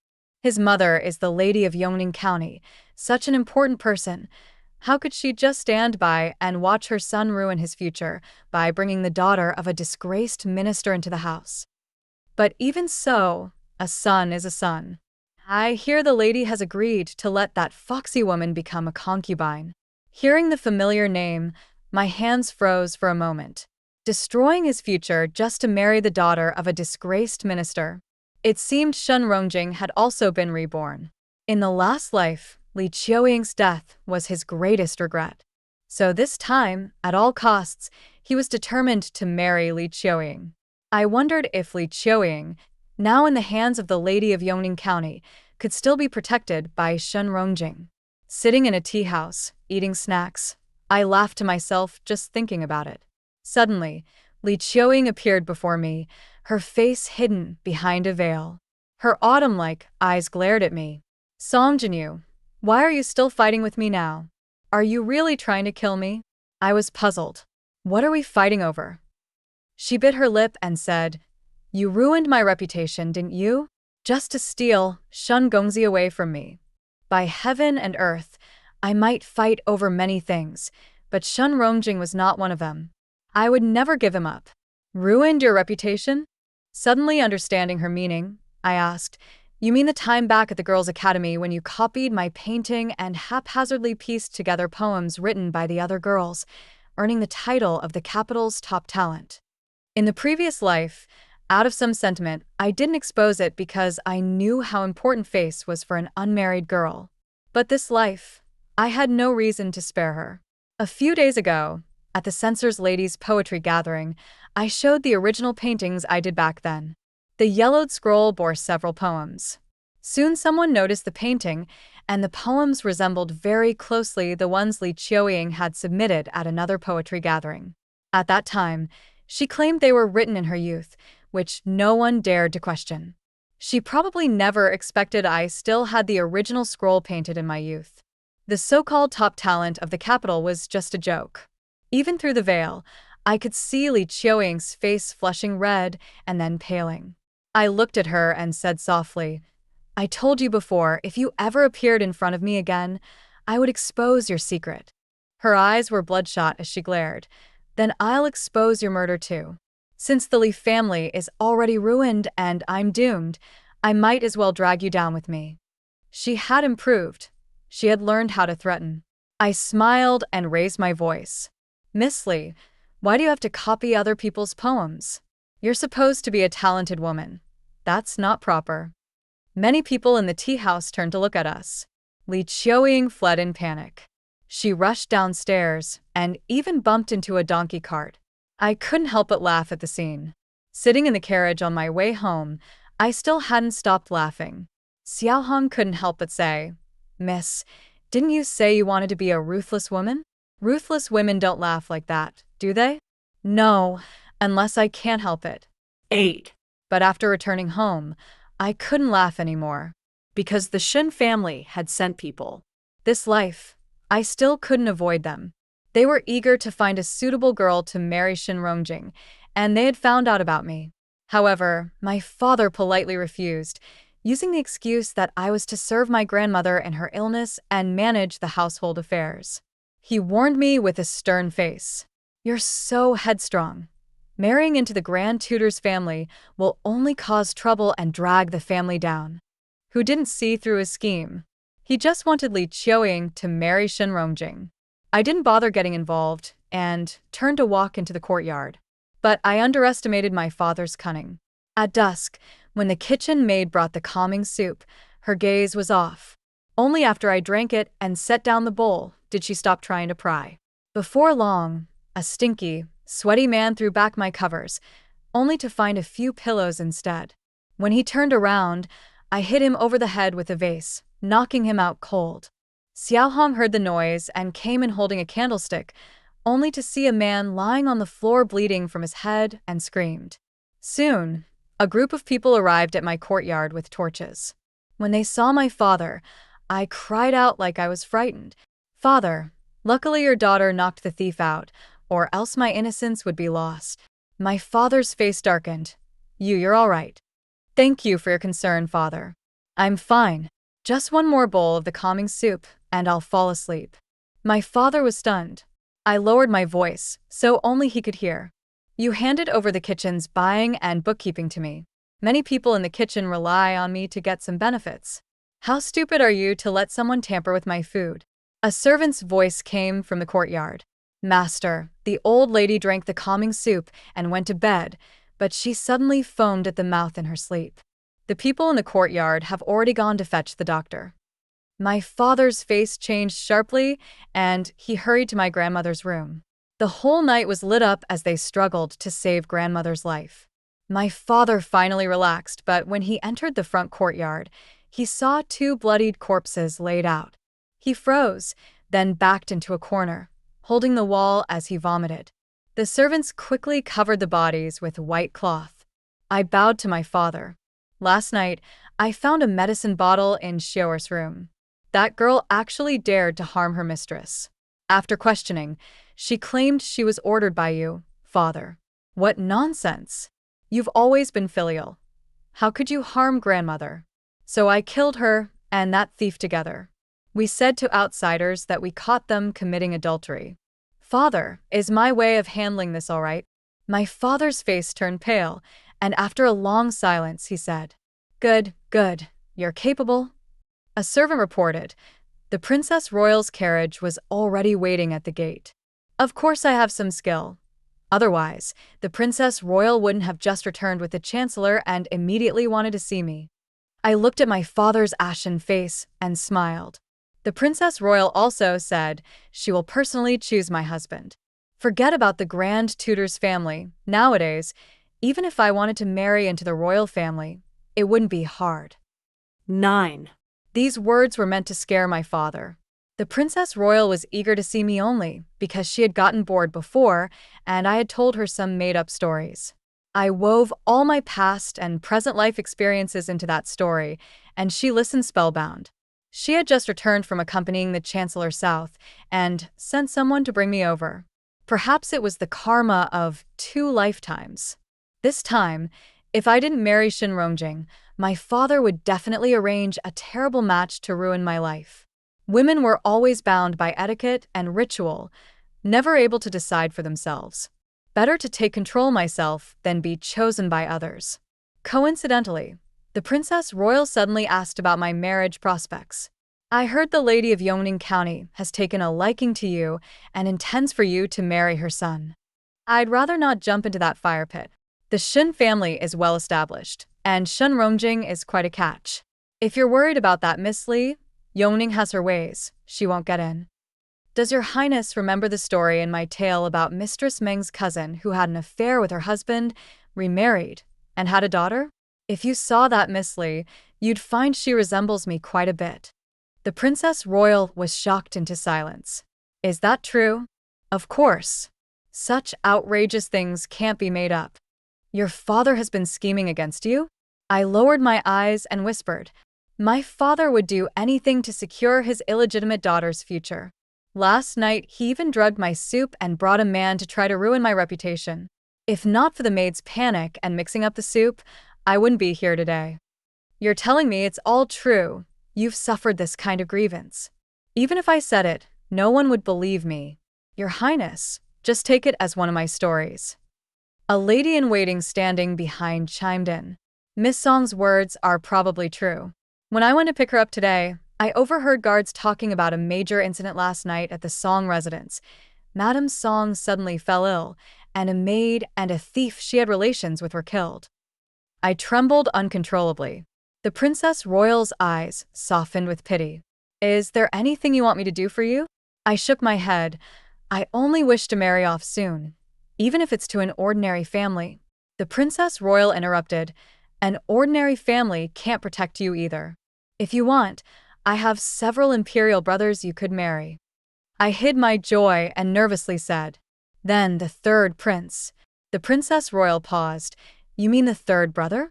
His mother is the lady of Yongning County, such an important person. How could she just stand by and watch her son ruin his future by bringing the daughter of a disgraced minister into the house? But even so, a son is a son. I hear the lady has agreed to let that foxy woman become a concubine. Hearing the familiar name, my hands froze for a moment. Destroying his future just to marry the daughter of a disgraced minister. It seemed Shen Rongjing had also been reborn. In the last life, Li Qiuying's death was his greatest regret. So this time, at all costs, he was determined to marry Li Qiuying. I wondered if Li Qiuying, now in the hands of the lady of Yongning County, could still be protected by Shen Rongjing. Sitting in a tea house, eating snacks, I laughed to myself just thinking about it. Suddenly, Li Qiuying appeared before me, her face hidden behind a veil. Her autumn-like eyes glared at me. Song Jinyu, why are you still fighting with me now? Are you really trying to kill me? I was puzzled. What are we fighting over? She bit her lip and said, You ruined my reputation, didn't you? Just to steal Shun Gongzi away from me. By heaven and earth, I might fight over many things, but Shun Rongjing was not one of them. I would never give him up. Ruined your reputation? Suddenly understanding her meaning, I asked, You mean the time back at the Girls' Academy when you copied my painting and haphazardly pieced together poems written by the other girls, earning the title of the capital's top talent? In the previous life, out of some sentiment, I didn't expose it because I knew how important face was for an unmarried girl. But this life, I had no reason to spare her. A few days ago, at the Censor's Ladies' Poetry Gathering, I showed the original paintings I did back then. The yellowed scroll bore several poems. Soon someone noticed the painting, and the poems resembled very closely the ones Li Qiuying had submitted at another poetry gathering. At that time, she claimed they were written in her youth, which no one dared to question. She probably never expected I still had the original scroll painted in my youth. The so-called top talent of the capital was just a joke. Even through the veil, I could see Li Qiuying's face flushing red and then paling. I looked at her and said softly, I told you before, if you ever appeared in front of me again, I would expose your secret. Her eyes were bloodshot as she glared. Then I'll expose your murder too. Since the Li family is already ruined and I'm doomed, I might as well drag you down with me. She had improved. She had learned how to threaten. I smiled and raised my voice. Miss Lee, why do you have to copy other people's poems? You're supposed to be a talented woman. That's not proper. Many people in the tea house turned to look at us. Li Qiuying fled in panic. She rushed downstairs and even bumped into a donkey cart. I couldn't help but laugh at the scene. Sitting in the carriage on my way home, I still hadn't stopped laughing. Xiaohong couldn't help but say, Miss, didn't you say you wanted to be a ruthless woman? Ruthless women don't laugh like that, do they? No, unless I can't help it. 8. But after returning home, I couldn't laugh anymore. Because the Shen family had sent people. This life, I still couldn't avoid them. They were eager to find a suitable girl to marry Shen Rongjing, and they had found out about me. However, my father politely refused, using the excuse that I was to serve my grandmother in her illness and manage the household affairs. He warned me with a stern face. You're so headstrong. Marrying into the Grand Tutor's family will only cause trouble and drag the family down. Who didn't see through his scheme? He just wanted Li Qiuying to marry Shen Rongjing. I didn't bother getting involved and turned to walk into the courtyard. But I underestimated my father's cunning. At dusk, when the kitchen maid brought the calming soup, her gaze was off. Only after I drank it and set down the bowl did she stop trying to pry. Before long, a stinky, sweaty man threw back my covers, only to find a few pillows instead. When he turned around, I hit him over the head with a vase, knocking him out cold. Xiaohong heard the noise and came in holding a candlestick, only to see a man lying on the floor bleeding from his head and screamed. Soon, a group of people arrived at my courtyard with torches. When they saw my father, I cried out like I was frightened. Father, luckily your daughter knocked the thief out, or else my innocence would be lost. My father's face darkened. You're all right. Thank you for your concern, father. I'm fine. Just one more bowl of the calming soup, and I'll fall asleep. My father was stunned. I lowered my voice, so only he could hear. You handed over the kitchen's buying and bookkeeping to me. Many people in the kitchen rely on me to get some benefits. How stupid are you to let someone tamper with my food? A servant's voice came from the courtyard. Master, the old lady drank the calming soup and went to bed, but she suddenly foamed at the mouth in her sleep. The people in the courtyard have already gone to fetch the doctor. My father's face changed sharply, and he hurried to my grandmother's room. The whole night was lit up as they struggled to save grandmother's life. My father finally relaxed, but when he entered the front courtyard, he saw 2 bloodied corpses laid out. He froze, then backed into a corner, holding the wall as he vomited. The servants quickly covered the bodies with white cloth. I bowed to my father. Last night, I found a medicine bottle in Xiaoer's room. That girl actually dared to harm her mistress. After questioning, she claimed she was ordered by you, father. What nonsense! You've always been filial. How could you harm grandmother? So I killed her and that thief together. We said to outsiders that we caught them committing adultery. Father, is my way of handling this all right? My father's face turned pale, and after a long silence, he said, Good, good, you're capable. A servant reported. The Princess Royal's carriage was already waiting at the gate. Of course I have some skill. Otherwise, the Princess Royal wouldn't have just returned with the Chancellor and immediately wanted to see me. I looked at my father's ashen face and smiled. The Princess Royal also said she will personally choose my husband. Forget about the Grand Tutor's family. Nowadays, even if I wanted to marry into the royal family, it wouldn't be hard. 9. These words were meant to scare my father. The Princess Royal was eager to see me only because she had gotten bored before and I had told her some made-up stories. I wove all my past and present life experiences into that story, and she listened spellbound. She had just returned from accompanying the Chancellor south and sent someone to bring me over. Perhaps it was the karma of 2 lifetimes. This time, if I didn't marry Shen Rongjing, my father would definitely arrange a terrible match to ruin my life. Women were always bound by etiquette and ritual, never able to decide for themselves. Better to take control myself than be chosen by others. Coincidentally, the Princess Royal suddenly asked about my marriage prospects. I heard the lady of Yongning County has taken a liking to you and intends for you to marry her son. I'd rather not jump into that fire pit. The Shun family is well established, and Shun Rongjing is quite a catch. If you're worried about that, Miss Li, Yongning has her ways. She won't get in. Does your highness remember the story in my tale about Mistress Meng's cousin who had an affair with her husband, remarried, and had a daughter? If you saw that, Miss Li, you'd find she resembles me quite a bit. The Princess Royal was shocked into silence. Is that true? Of course. Such outrageous things can't be made up. Your father has been scheming against you? I lowered my eyes and whispered, my father would do anything to secure his illegitimate daughter's future. Last night, he even drugged my soup and brought a man to try to ruin my reputation. If not for the maid's panic and mixing up the soup, I wouldn't be here today. You're telling me it's all true. You've suffered this kind of grievance. Even if I said it, no one would believe me. Your Highness, just take it as one of my stories. A lady-in-waiting standing behind chimed in. Miss Song's words are probably true. When I went to pick her up today, I overheard guards talking about a major incident last night at the Song residence. Madame Song suddenly fell ill, and a maid and a thief she had relations with were killed. I trembled uncontrollably. The Princess Royal's eyes softened with pity. Is there anything you want me to do for you? I shook my head. I only wish to marry off soon, even if it's to an ordinary family. The Princess Royal interrupted. An ordinary family can't protect you either. If you want, I have several imperial brothers you could marry. I hid my joy and nervously said, then the third prince. The Princess Royal paused. You mean the third brother?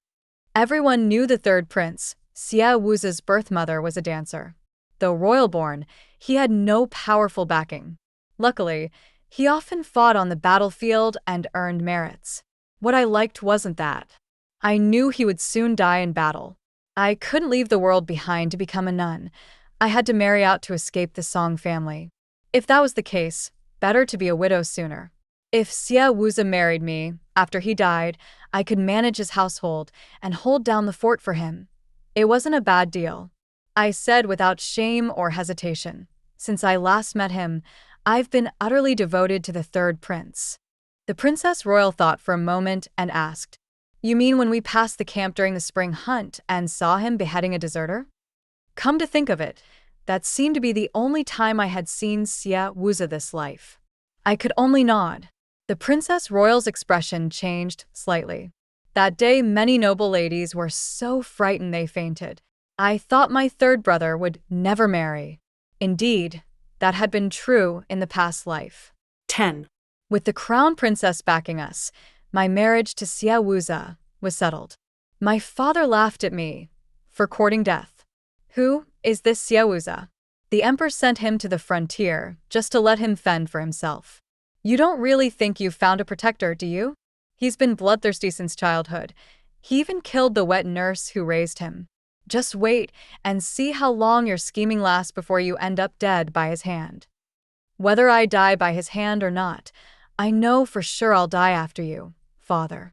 Everyone knew the third prince. Xia Wu's birth mother was a dancer. Though royal-born, he had no powerful backing. Luckily, he often fought on the battlefield and earned merits. What I liked wasn't that. I knew he would soon die in battle. I couldn't leave the world behind to become a nun. I had to marry out to escape the Song family. If that was the case, better to be a widow sooner. If Xia Wuzi married me, after he died, I could manage his household and hold down the fort for him. It wasn't a bad deal. I said without shame or hesitation. Since I last met him, I've been utterly devoted to the third prince. The Princess Royal thought for a moment and asked, you mean when we passed the camp during the spring hunt and saw him beheading a deserter? Come to think of it, that seemed to be the only time I had seen Xia Wuzi this life. I could only nod. The Princess Royal's expression changed slightly. That day, many noble ladies were so frightened they fainted. I thought my third brother would never marry. Indeed, that had been true in the past life. 10. With the crown princess backing us, my marriage to Xia Wuzi was settled. My father laughed at me for courting death. Who is this Xia Wuzi? The emperor sent him to the frontier just to let him fend for himself. You don't really think you've found a protector, do you? He's been bloodthirsty since childhood. He even killed the wet nurse who raised him. Just wait and see how long your scheming lasts before you end up dead by his hand. Whether I die by his hand or not, I know for sure I'll die after you, father.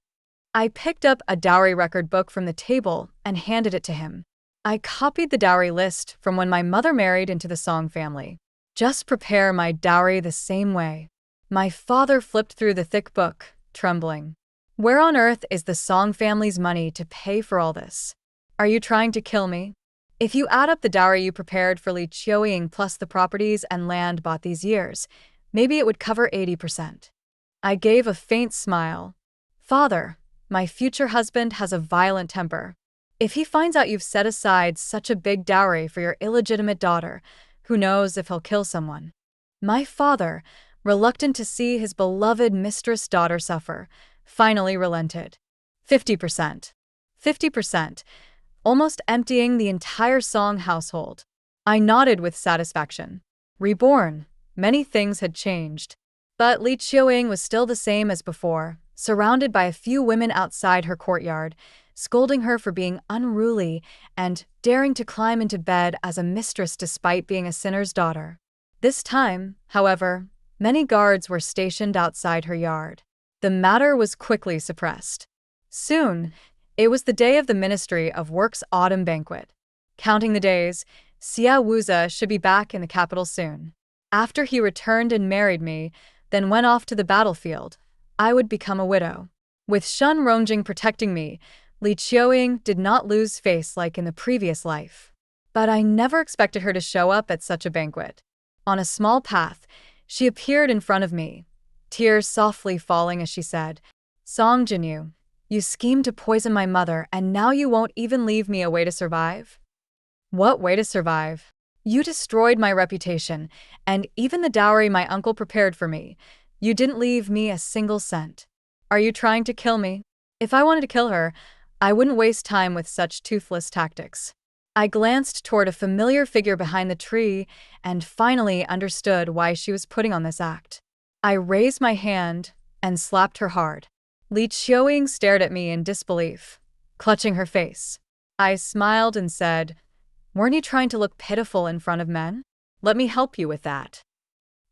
I picked up a dowry record book from the table and handed it to him. I copied the dowry list from when my mother married into the Song family. Just prepare my dowry the same way. My father flipped through the thick book, trembling. Where on earth is the Song family's money to pay for all this? Are you trying to kill me? If you add up the dowry you prepared for Li Qiuying plus the properties and land bought these years, maybe it would cover 80%. I gave a faint smile. Father, my future husband has a violent temper. If he finds out you've set aside such a big dowry for your illegitimate daughter, who knows if he'll kill someone? My father, reluctant to see his beloved mistress daughter suffer, finally relented. 50%. 50%. Almost emptying the entire Song household. I nodded with satisfaction. Reborn, many things had changed. But Li Qiuying was still the same as before, surrounded by a few women outside her courtyard, scolding her for being unruly and daring to climb into bed as a mistress despite being a sinner's daughter. This time, however, many guards were stationed outside her yard. The matter was quickly suppressed. Soon, it was the day of the Ministry of Work's autumn banquet. Counting the days, Xia Wuza should be back in the capital soon. After he returned and married me, then went off to the battlefield, I would become a widow. With Shun Rongjing protecting me, Li Qiuying did not lose face like in the previous life. But I never expected her to show up at such a banquet. On a small path, she appeared in front of me, tears softly falling as she said, "Song Jinyu, you schemed to poison my mother and now you won't even leave me a way to survive?" "What way to survive? You destroyed my reputation, and even the dowry my uncle prepared for me. You didn't leave me a single cent. Are you trying to kill me?" If I wanted to kill her, I wouldn't waste time with such toothless tactics. I glanced toward a familiar figure behind the tree and finally understood why she was putting on this act. I raised my hand and slapped her hard. Li Qiuying stared at me in disbelief, clutching her face. I smiled and said, "Weren't you trying to look pitiful in front of men? Let me help you with that."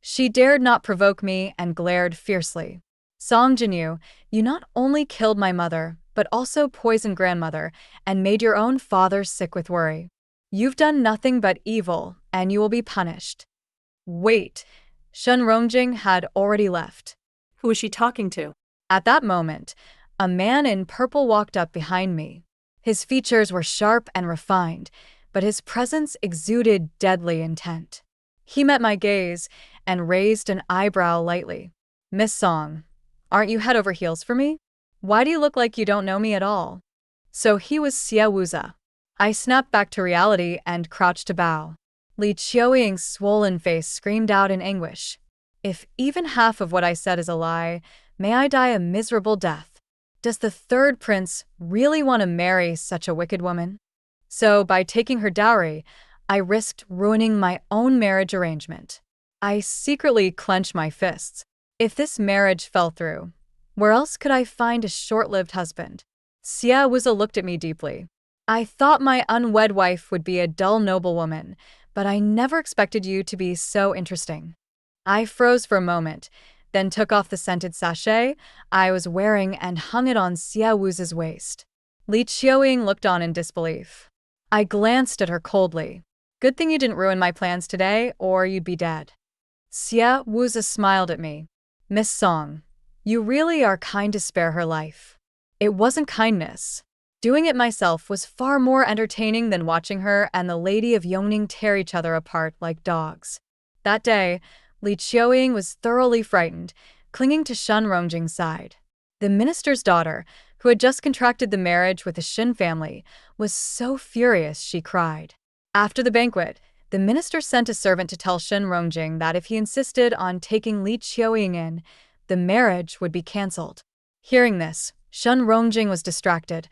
She dared not provoke me and glared fiercely. "Song Jinyu, you not only killed my mother, but also poisoned grandmother and made your own father sick with worry. You've done nothing but evil, and you will be punished." Wait, Shun Rongjing had already left. Who was she talking to? At that moment, a man in purple walked up behind me. His features were sharp and refined, but his presence exuded deadly intent. He met my gaze and raised an eyebrow lightly. "Miss Song, aren't you head over heels for me? Why do you look like you don't know me at all?" So he was Xia Wuza. I snapped back to reality and crouched to bow. Li Qiuying's swollen face screamed out in anguish. "If even half of what I said is a lie, may I die a miserable death. Does the third prince really want to marry such a wicked woman?" So, by taking her dowry, I risked ruining my own marriage arrangement. I secretly clenched my fists. If this marriage fell through, where else could I find a short-lived husband? Xia Wuza looked at me deeply. "I thought my unwed wife would be a dull noblewoman, but I never expected you to be so interesting." I froze for a moment, then took off the scented sachet I was wearing and hung it on Xia Wuza's waist. Li Qiuying looked on in disbelief. I glanced at her coldly. "Good thing you didn't ruin my plans today, or you'd be dead." Xia Wuza smiled at me. "Miss Song, you really are kind to spare her life." It wasn't kindness. Doing it myself was far more entertaining than watching her and the Lady of Yongning tear each other apart like dogs. That day, Li Qiuying was thoroughly frightened, clinging to Shun Rongjing's side. The minister's daughter, who had just contracted the marriage with the Shin family, was so furious she cried. After the banquet, the minister sent a servant to tell Shun Rongjing that if he insisted on taking Li Qiuying in, the marriage would be cancelled. Hearing this, Shun Rongjing was distracted,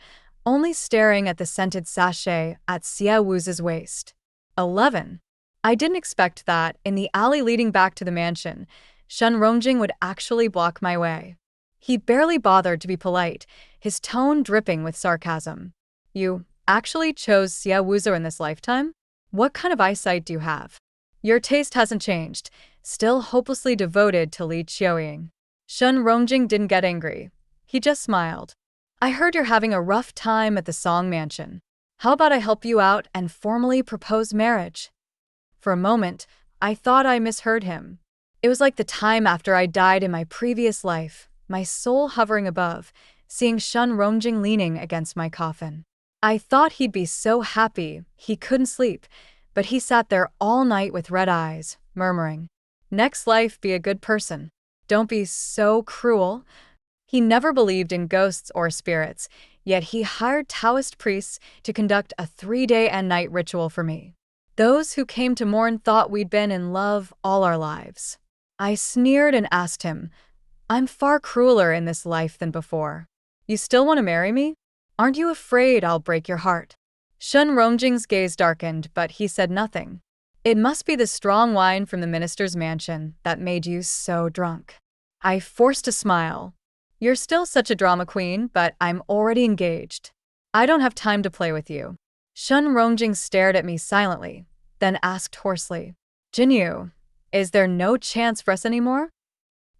only staring at the scented sachet at Xia Wuza's waist. 11. I didn't expect that, in the alley leading back to the mansion, Shun Rongjing would actually block my way. He barely bothered to be polite, his tone dripping with sarcasm. "You actually chose Xia Wuza in this lifetime? What kind of eyesight do you have? Your taste hasn't changed, still hopelessly devoted to Li Qiuying." Shun Rongjing didn't get angry. He just smiled. "I heard you're having a rough time at the Song Mansion. How about I help you out and formally propose marriage?" For a moment, I thought I misheard him. It was like the time after I died in my previous life, my soul hovering above, seeing Shun Rongjing leaning against my coffin. I thought he'd be so happy he couldn't sleep, but he sat there all night with red eyes, murmuring, "Next life be a good person. Don't be so cruel." He never believed in ghosts or spirits, yet he hired Taoist priests to conduct a 3-day and night ritual for me. Those who came to mourn thought we'd been in love all our lives. I sneered and asked him, "I'm far crueler in this life than before. You still want to marry me? Aren't you afraid I'll break your heart?" Shun Rongjing's gaze darkened, but he said nothing. "It must be the strong wine from the minister's mansion that made you so drunk." I forced a smile. "You're still such a drama queen, but I'm already engaged. I don't have time to play with you." Shun Rongjing stared at me silently, then asked hoarsely, "Jinyu, is there no chance for us anymore?"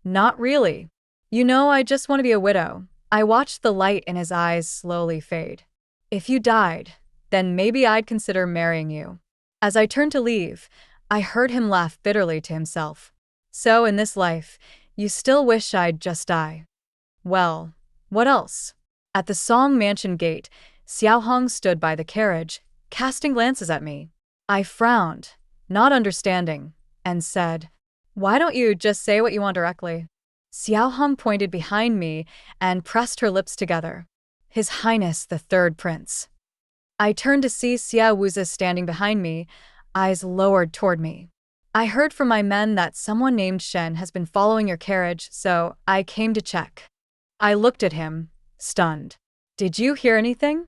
"Not really. You know, I just want to be a widow." I watched the light in his eyes slowly fade. "If you died, then maybe I'd consider marrying you." As I turned to leave, I heard him laugh bitterly to himself. So, in this life, you still wish I'd just die. Well, what else? At the Song Mansion gate, Xiaohong stood by the carriage, casting glances at me. I frowned, not understanding, and said, "Why don't you just say what you want directly?" Xiaohong pointed behind me and pressed her lips together. His Highness the Third Prince. I turned to see Xia Wuzi standing behind me, eyes lowered toward me. "I heard from my men that someone named Shen has been following your carriage, so I came to check." I looked at him, stunned. "Did you hear anything?"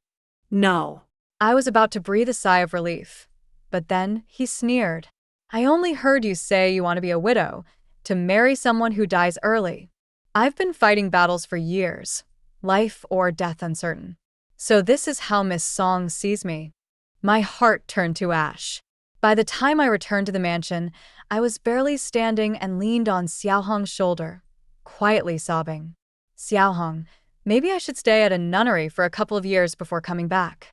No. I was about to breathe a sigh of relief, but then he sneered. "I only heard you say you want to be a widow, to marry someone who dies early. I've been fighting battles for years, life or death uncertain. So this is how Miss Song sees me." My heart turned to ash. By the time I returned to the mansion, I was barely standing and leaned on Xiaohong's shoulder, quietly sobbing. "Xiaohong, maybe I should stay at a nunnery for a couple of years before coming back."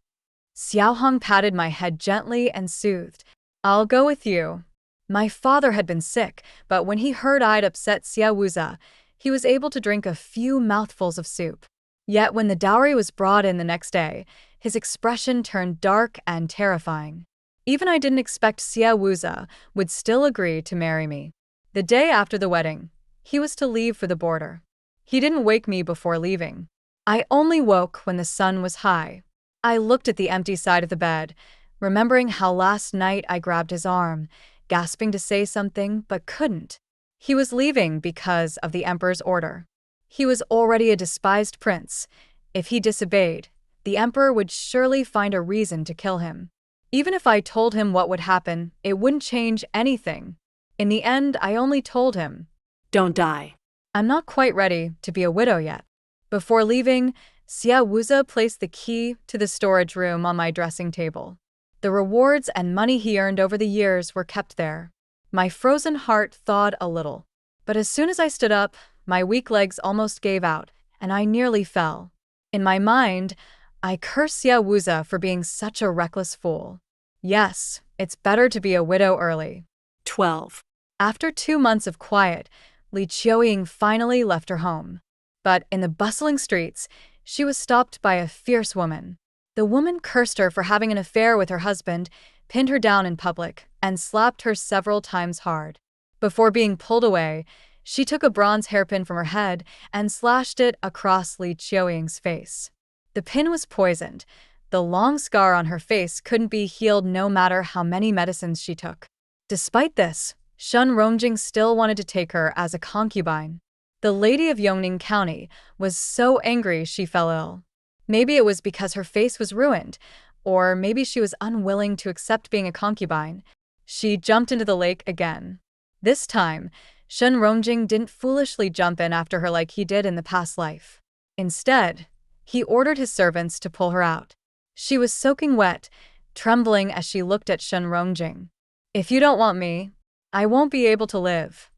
Xiaohong patted my head gently and soothed. "I'll go with you." My father had been sick, but when he heard I'd upset Xia Wuzi, he was able to drink a few mouthfuls of soup. Yet when the dowry was brought in the next day, his expression turned dark and terrifying. Even I didn't expect Xia Wuzi would still agree to marry me. The day after the wedding, he was to leave for the border. He didn't wake me before leaving. I only woke when the sun was high. I looked at the empty side of the bed, remembering how last night I grabbed his arm, gasping to say something but couldn't. He was leaving because of the emperor's order. He was already a despised prince. If he disobeyed, the emperor would surely find a reason to kill him. Even if I told him what would happen, it wouldn't change anything. In the end, I only told him, Don't die. "I'm not quite ready to be a widow yet." Before leaving, Xia Wuzi placed the key to the storage room on my dressing table. The rewards and money he earned over the years were kept there. My frozen heart thawed a little. But as soon as I stood up, my weak legs almost gave out, and I nearly fell. In my mind, I cursed Xia Wuzi for being such a reckless fool. Yes, it's better to be a widow early. 12. After 2 months of quiet, Li Qiuying finally left her home. But in the bustling streets, she was stopped by a fierce woman. The woman cursed her for having an affair with her husband, pinned her down in public, and slapped her several times hard. Before being pulled away, she took a bronze hairpin from her head and slashed it across Li Qiuying's face. The pin was poisoned. The long scar on her face couldn't be healed no matter how many medicines she took. Despite this, Shen Rongjing still wanted to take her as a concubine. The lady of Yongning County was so angry she fell ill. Maybe it was because her face was ruined, or maybe she was unwilling to accept being a concubine. She jumped into the lake again. This time, Shen Rongjing didn't foolishly jump in after her like he did in the past life. Instead, he ordered his servants to pull her out. She was soaking wet, trembling as she looked at Shen Rongjing. "If you don't want me, I won't be able to live."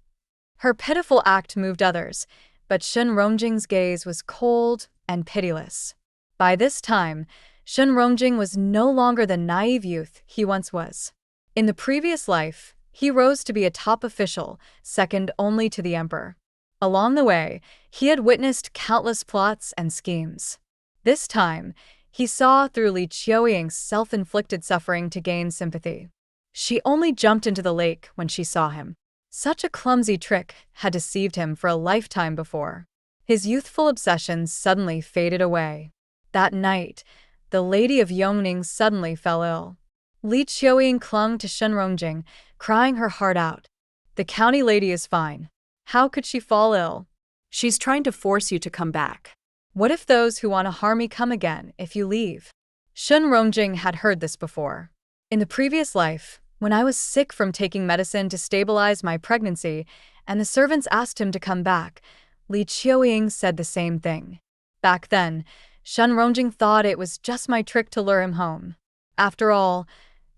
Her pitiful act moved others, but Shen Rongjing's gaze was cold and pitiless. By this time, Shen Rongjing was no longer the naive youth he once was. In the previous life, he rose to be a top official, second only to the emperor. Along the way, he had witnessed countless plots and schemes. This time, he saw through Li Qiuying's self-inflicted suffering to gain sympathy. She only jumped into the lake when she saw him. Such a clumsy trick had deceived him for a lifetime before. His youthful obsessions suddenly faded away. That night, the lady of Yongning suddenly fell ill. Li Qiuying clung to Shen Rongjing, crying her heart out. "The county lady is fine. How could she fall ill?" She's trying to force you to come back. "What if those who want to harm me come again if you leave?" Shen Rongjing had heard this before. In the previous life, when I was sick from taking medicine to stabilize my pregnancy, and the servants asked him to come back, Li Qiuying said the same thing. Back then, Shen Rongjing thought it was just my trick to lure him home. After all,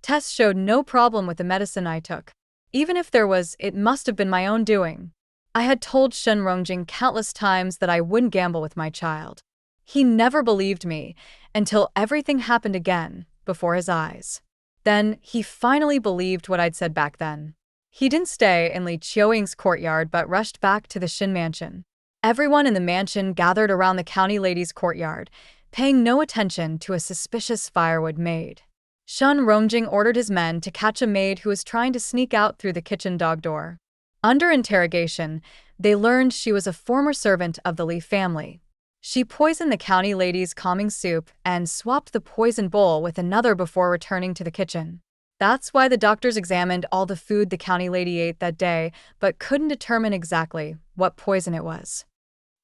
tests showed no problem with the medicine I took. Even if there was, it must have been my own doing. I had told Shen Rongjing countless times that I wouldn't gamble with my child. He never believed me until everything happened again before his eyes. Then he finally believed what I'd said back then. He didn't stay in Li Qiuying's courtyard but rushed back to the Shin mansion. Everyone in the mansion gathered around the county lady's courtyard, paying no attention to a suspicious firewood maid. Shen Rongjing ordered his men to catch a maid who was trying to sneak out through the kitchen dog door. Under interrogation, they learned she was a former servant of the Li family. She poisoned the county lady's calming soup and swapped the poison bowl with another before returning to the kitchen. That's why the doctors examined all the food the county lady ate that day, but couldn't determine exactly what poison it was.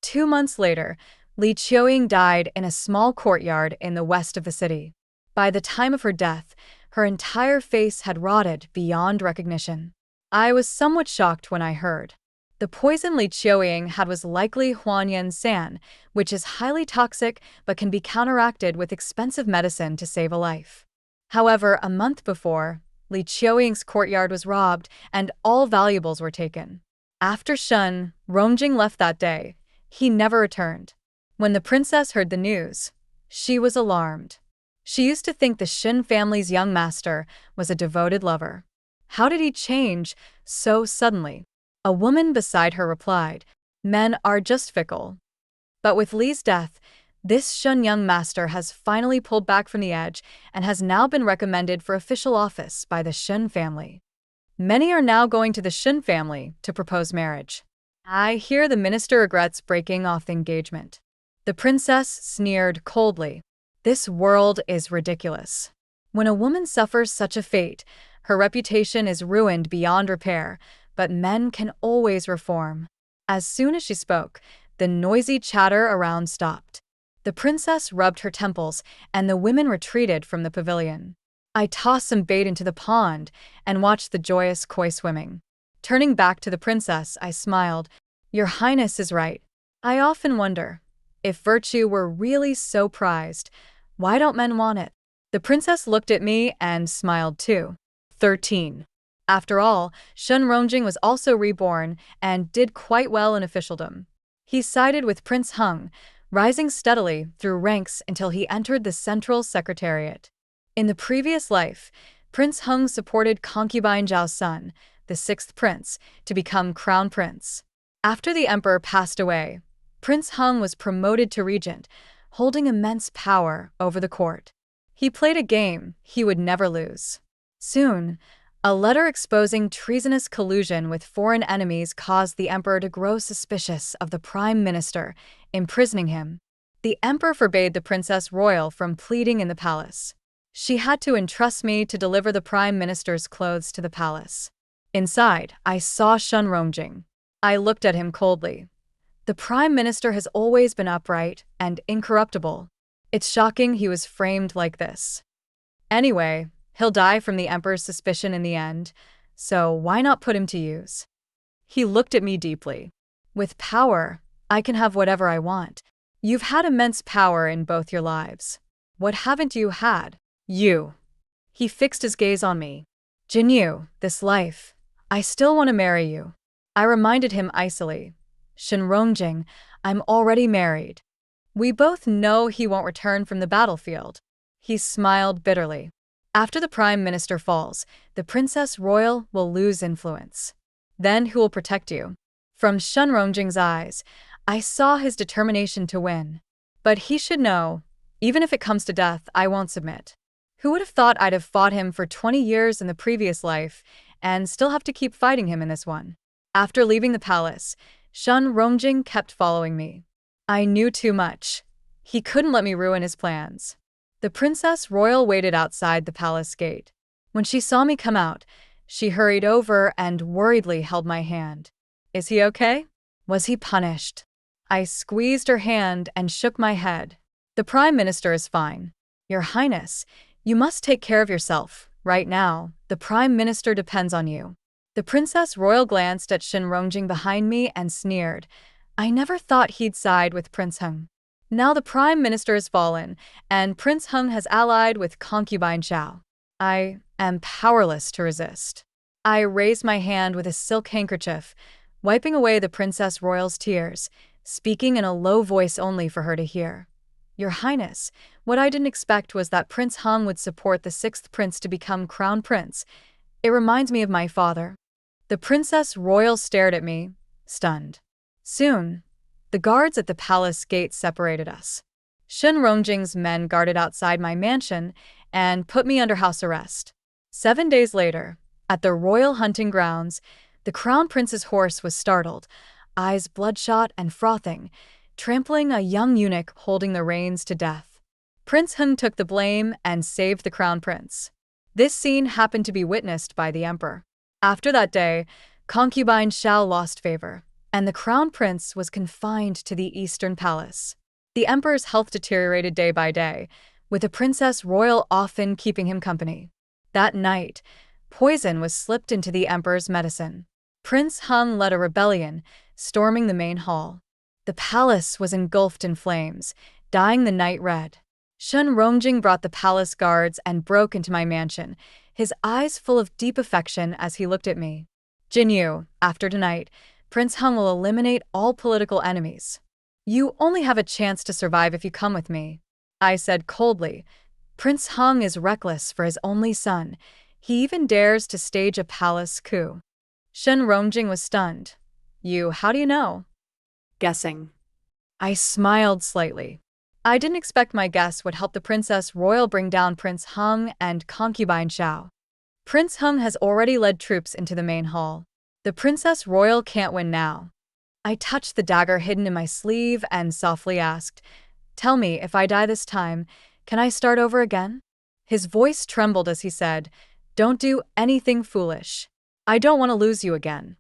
2 months later, Li Qiuying died in a small courtyard in the west of the city. By the time of her death, her entire face had rotted beyond recognition. I was somewhat shocked when I heard. The poison Li Qiuying had was likely Huanyan San, which is highly toxic but can be counteracted with expensive medicine to save a life. However, a month before, Li Qiuying's courtyard was robbed and all valuables were taken. After Shen Rongjing left that day, he never returned. When the princess heard the news, she was alarmed. She used to think the Shin family's young master was a devoted lover. How did he change so suddenly? A woman beside her replied, "Men are just fickle." But with Li's death, this Shen young master has finally pulled back from the edge and has now been recommended for official office by the Shin family. Many are now going to the Shin family to propose marriage. I hear the minister regrets breaking off the engagement. The princess sneered coldly. This world is ridiculous. When a woman suffers such a fate, her reputation is ruined beyond repair, but men can always reform. As soon as she spoke, the noisy chatter around stopped. The princess rubbed her temples, and the women retreated from the pavilion. I tossed some bait into the pond and watched the joyous koi swimming. Turning back to the princess, I smiled. "Your Highness is right. I often wonder, if virtue were really so prized, why don't men want it?" The princess looked at me and smiled too. 13. After all, Shen Rongjing was also reborn and did quite well in officialdom. He sided with Prince Hung, rising steadily through ranks until he entered the Central Secretariat. In the previous life, Prince Hung supported concubine Zhao's son, the 6th prince, to become crown prince. After the emperor passed away, Prince Hung was promoted to regent, holding immense power over the court. He played a game he would never lose. Soon, a letter exposing treasonous collusion with foreign enemies caused the emperor to grow suspicious of the prime minister, imprisoning him. The emperor forbade the princess royal from pleading in the palace. She had to entrust me to deliver the prime minister's clothes to the palace. Inside, I saw Shen Rongjing. I looked at him coldly. The prime minister has always been upright and incorruptible. It's shocking he was framed like this. Anyway, he'll die from the emperor's suspicion in the end, so why not put him to use? He looked at me deeply. With power, I can have whatever I want. You've had immense power in both your lives. What haven't you had? You. He fixed his gaze on me. Jinyu, this life, I still want to marry you. I reminded him icily. Shen Rongjing, I'm already married. We both know he won't return from the battlefield. He smiled bitterly. After the prime minister falls, the princess royal will lose influence. Then who will protect you? From Shen Rongjing's eyes, I saw his determination to win. But he should know, even if it comes to death, I won't submit. Who would have thought I'd have fought him for 20 years in the previous life, and still have to keep fighting him in this one? After leaving the palace, Shen Rongjing kept following me. I knew too much. He couldn't let me ruin his plans. The princess royal waited outside the palace gate. When she saw me come out, she hurried over and worriedly held my hand. Is he okay? Was he punished? I squeezed her hand and shook my head. The prime minister is fine. Your Highness, you must take care of yourself. Right now, the prime minister depends on you. The princess royal glanced at Shen Rongjing behind me and sneered. I never thought he'd side with Prince Hung. Now the prime minister has fallen, and Prince Hung has allied with concubine Zhao. I am powerless to resist. I raised my hand with a silk handkerchief, wiping away the princess royal's tears, speaking in a low voice only for her to hear. Your Highness, what I didn't expect was that Prince Hung would support the sixth prince to become crown prince. It reminds me of my father. The Princess Royal stared at me, stunned. Soon, the guards at the palace gate separated us. Shun Rongjing's men guarded outside my mansion and put me under house arrest. 7 days later, at the royal hunting grounds, the crown prince's horse was startled, eyes bloodshot and frothing, trampling a young eunuch holding the reins to death. Prince Hung took the blame and saved the crown prince. This scene happened to be witnessed by the emperor. After that day, concubine Xiao lost favor, and the crown prince was confined to the eastern palace. The emperor's health deteriorated day by day, with the princess royal often keeping him company. That night, poison was slipped into the emperor's medicine. Prince Hung led a rebellion, storming the main hall. The palace was engulfed in flames, dyeing the night red. Shun Rongjing brought the palace guards and broke into my mansion, his eyes full of deep affection as he looked at me. Jinyu, after tonight, Prince Hung will eliminate all political enemies. You only have a chance to survive if you come with me, I said coldly. Prince Hung is reckless for his only son. He even dares to stage a palace coup. Shun Rongjing was stunned. How do you know? Guessing. I smiled slightly. I didn't expect my guess would help the Princess Royal bring down Prince Hung and concubine Xiao. Prince Hung has already led troops into the main hall. The Princess Royal can't win now. I touched the dagger hidden in my sleeve and softly asked, "Tell me, if I die this time, can I start over again?" His voice trembled as he said, "Don't do anything foolish. I don't want to lose you again."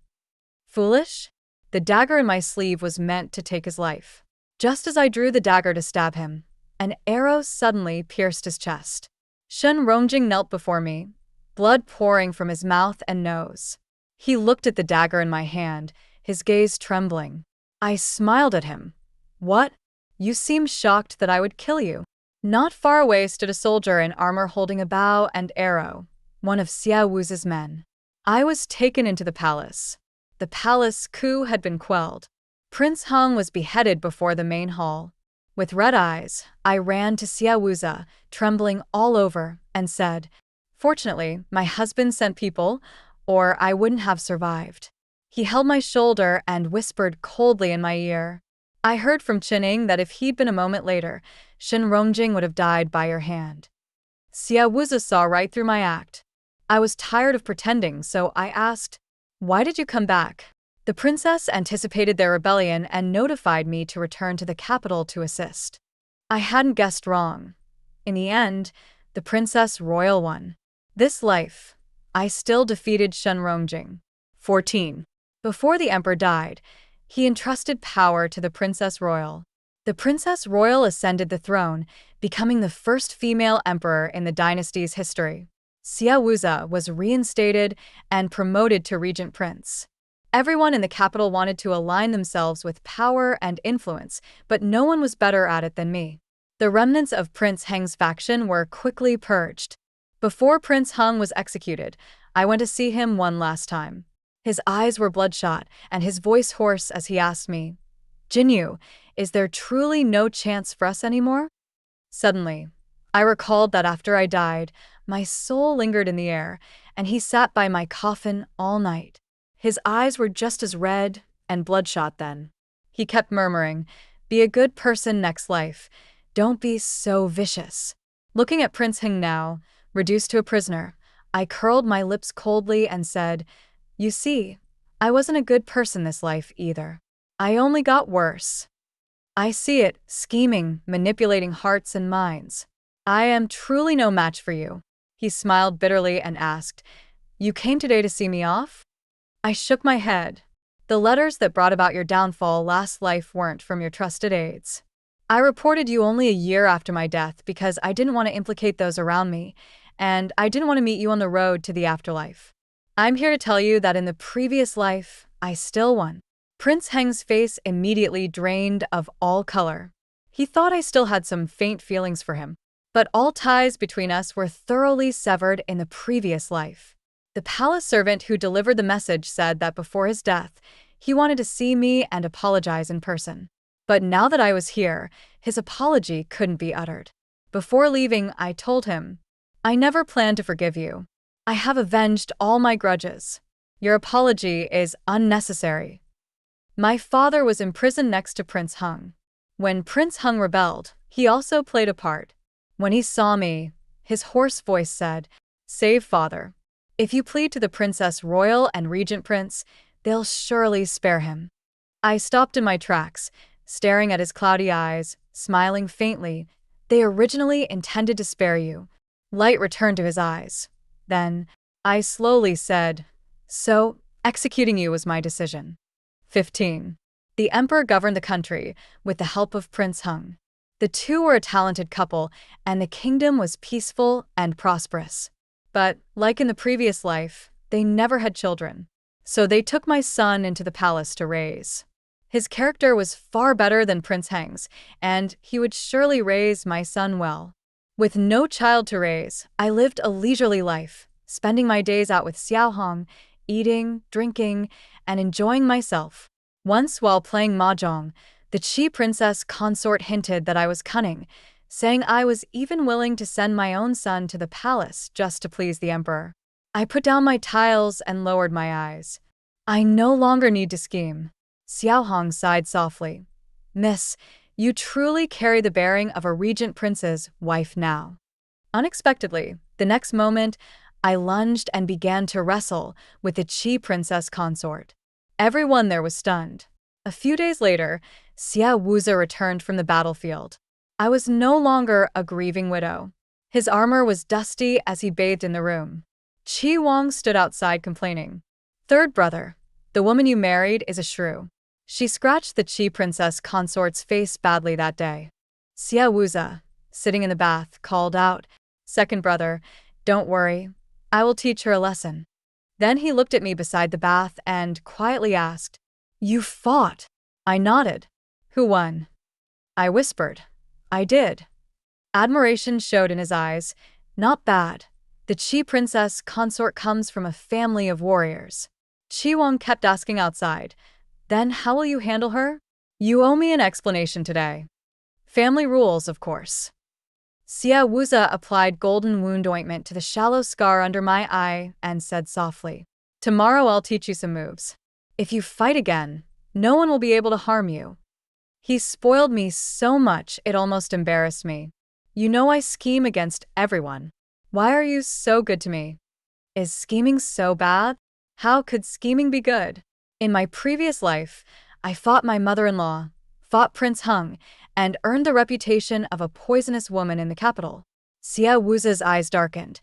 Foolish? The dagger in my sleeve was meant to take his life. Just as I drew the dagger to stab him, an arrow suddenly pierced his chest. Shun Rongjing knelt before me, blood pouring from his mouth and nose. He looked at the dagger in my hand, his gaze trembling. I smiled at him. "What? You seem shocked that I would kill you." Not far away stood a soldier in armor holding a bow and arrow, one of Xiao Wu's men. I was taken into the palace. The palace coup had been quelled. Prince Hung was beheaded before the main hall. With red eyes, I ran to Xiao Wuza, trembling all over, and said, "Fortunately, my husband sent people, or I wouldn't have survived." He held my shoulder and whispered coldly in my ear, "I heard from Chining that if he'd been a moment later, Shin Rongjing would have died by your hand." Xiao Wuza saw right through my act. I was tired of pretending, so I asked, "Why did you come back?" The princess anticipated their rebellion and notified me to return to the capital to assist. I hadn't guessed wrong. In the end, the Princess Royal won. This life, I still defeated Shun Rongjing. 14. Before the emperor died, he entrusted power to the Princess Royal. The Princess Royal ascended the throne, becoming the first female emperor in the dynasty's history. Xiao Wuza was reinstated and promoted to regent prince. Everyone in the capital wanted to align themselves with power and influence, but no one was better at it than me. The remnants of Prince Heng's faction were quickly purged. Before Prince Heng was executed, I went to see him one last time. His eyes were bloodshot and his voice hoarse as he asked me, "Jinyu, is there truly no chance for us anymore?" Suddenly, I recalled that after I died, my soul lingered in the air, and he sat by my coffin all night. His eyes were just as red and bloodshot then. He kept murmuring, "Be a good person next life. Don't be so vicious." Looking at Prince Heng now, reduced to a prisoner, I curled my lips coldly and said, "You see, I wasn't a good person this life either. I only got worse. I see it, scheming, manipulating hearts and minds. I am truly no match for you." He smiled bitterly and asked, "You came today to see me off?" I shook my head. "The letters that brought about your downfall last life weren't from your trusted aides. I reported you only a year after my death because I didn't want to implicate those around me, and I didn't want to meet you on the road to the afterlife. I'm here to tell you that in the previous life, I still won." Prince Heng's face immediately drained of all color. He thought I still had some faint feelings for him, but all ties between us were thoroughly severed in the previous life. The palace servant who delivered the message said that before his death, he wanted to see me and apologize in person. But now that I was here, his apology couldn't be uttered. Before leaving, I told him, "I never planned to forgive you. I have avenged all my grudges. Your apology is unnecessary." My father was imprisoned next to Prince Hung. When Prince Hung rebelled, he also played a part. When he saw me, his hoarse voice said, "Save father. If you plead to the Princess Royal and Regent Prince, they'll surely spare him." I stopped in my tracks, staring at his cloudy eyes, smiling faintly. "They originally intended to spare you." Light returned to his eyes. Then, I slowly said, "So, executing you was my decision." 15. The emperor governed the country with the help of Prince Hung. The two were a talented couple, and the kingdom was peaceful and prosperous. But, like in the previous life, they never had children. So they took my son into the palace to raise. His character was far better than Prince Hang's, and he would surely raise my son well. With no child to raise, I lived a leisurely life, spending my days out with Xiao Hong, eating, drinking, and enjoying myself. Once, while playing mahjong, the Qi princess consort hinted that I was cunning, saying I was even willing to send my own son to the palace just to please the emperor. I put down my tiles and lowered my eyes. "I no longer need to scheme." Xiao Hong sighed softly. "Miss, you truly carry the bearing of a regent prince's wife now." Unexpectedly, the next moment, I lunged and began to wrestle with the Qi princess consort. Everyone there was stunned. A few days later, Xia Wuzi returned from the battlefield. I was no longer a grieving widow. His armor was dusty as he bathed in the room. Qi Wang stood outside complaining. "Third brother, the woman you married is a shrew. She scratched the Qi princess consort's face badly that day." Xia Wuzi, sitting in the bath, called out, "Second brother, don't worry. I will teach her a lesson." Then he looked at me beside the bath and quietly asked, "You fought?" I nodded. "Who won?" I whispered. "I did." Admiration showed in his eyes. "Not bad. The Qi princess consort comes from a family of warriors." Qi Wang kept asking outside, "Then how will you handle her?" "You owe me an explanation today." "Family rules, of course." Xia Wuzi applied golden wound ointment to the shallow scar under my eye and said softly, "Tomorrow I'll teach you some moves. If you fight again, no one will be able to harm you." He spoiled me so much it almost embarrassed me. "You know I scheme against everyone. Why are you so good to me?" Is scheming so bad? How could scheming be good? In my previous life, I fought my mother-in-law, fought Prince Hung, and earned the reputation of a poisonous woman in the capital. Xia Wuzi's eyes darkened.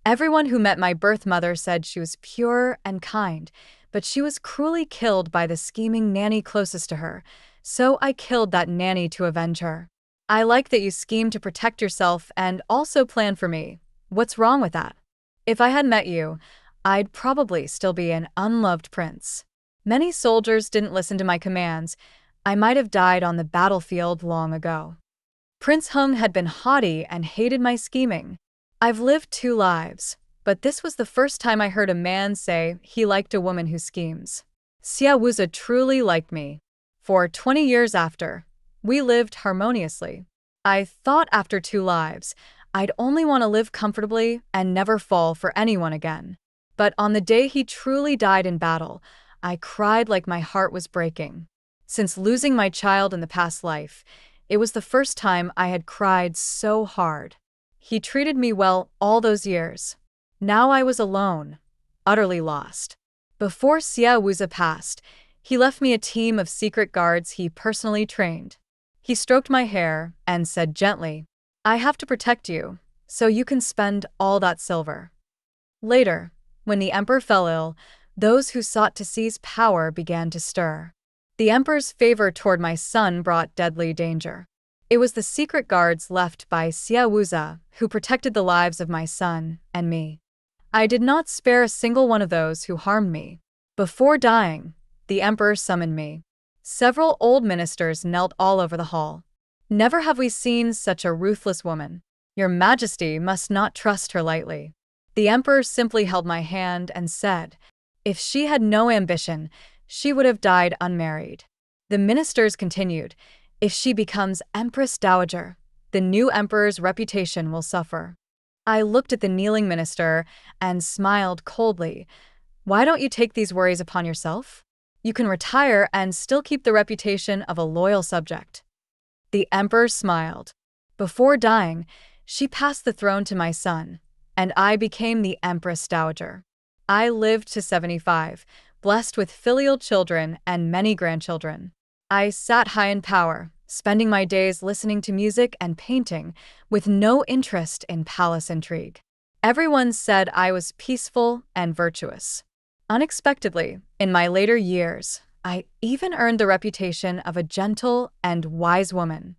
Everyone who met my birth mother said she was pure and kind, but she was cruelly killed by the scheming nanny closest to her, so I killed that nanny to avenge her. I like that you scheme to protect yourself and also plan for me. What's wrong with that? If I had met you, I'd probably still be an unloved prince. Many soldiers didn't listen to my commands. I might have died on the battlefield long ago. Prince Hung had been haughty and hated my scheming. I've lived 2 lives, but this was the first time I heard a man say he liked a woman who schemes. Xia Wuzi truly liked me. For 20 years after, we lived harmoniously. I thought after 2 lives, I'd only want to live comfortably and never fall for anyone again. But on the day he truly died in battle, I cried like my heart was breaking. Since losing my child in the past life, it was the first time I had cried so hard. He treated me well all those years. Now I was alone, utterly lost. Before Xia Wuzi passed, he left me a team of secret guards he personally trained. He stroked my hair and said gently, "I have to protect you, so you can spend all that silver." Later, when the emperor fell ill, those who sought to seize power began to stir. The emperor's favor toward my son brought deadly danger. It was the secret guards left by Xia Wuzi who protected the lives of my son and me. I did not spare a single one of those who harmed me. Before dying, the emperor summoned me. Several old ministers knelt all over the hall. "Never have we seen such a ruthless woman. Your Majesty must not trust her lightly." The emperor simply held my hand and said, "If she had no ambition, she would have died unmarried." The ministers continued, If she becomes Empress Dowager, the new emperor's reputation will suffer. I looked at the kneeling minister and smiled coldly. Why don't you take these worries upon yourself? You can retire and still keep the reputation of a loyal subject. The emperor smiled. Before dying, she passed the throne to my son, and I became the Empress Dowager. I lived to 75, blessed with filial children and many grandchildren. I sat high in power, spending my days listening to music and painting, with no interest in palace intrigue. Everyone said I was peaceful and virtuous. Unexpectedly, in my later years, I even earned the reputation of a gentle and wise woman.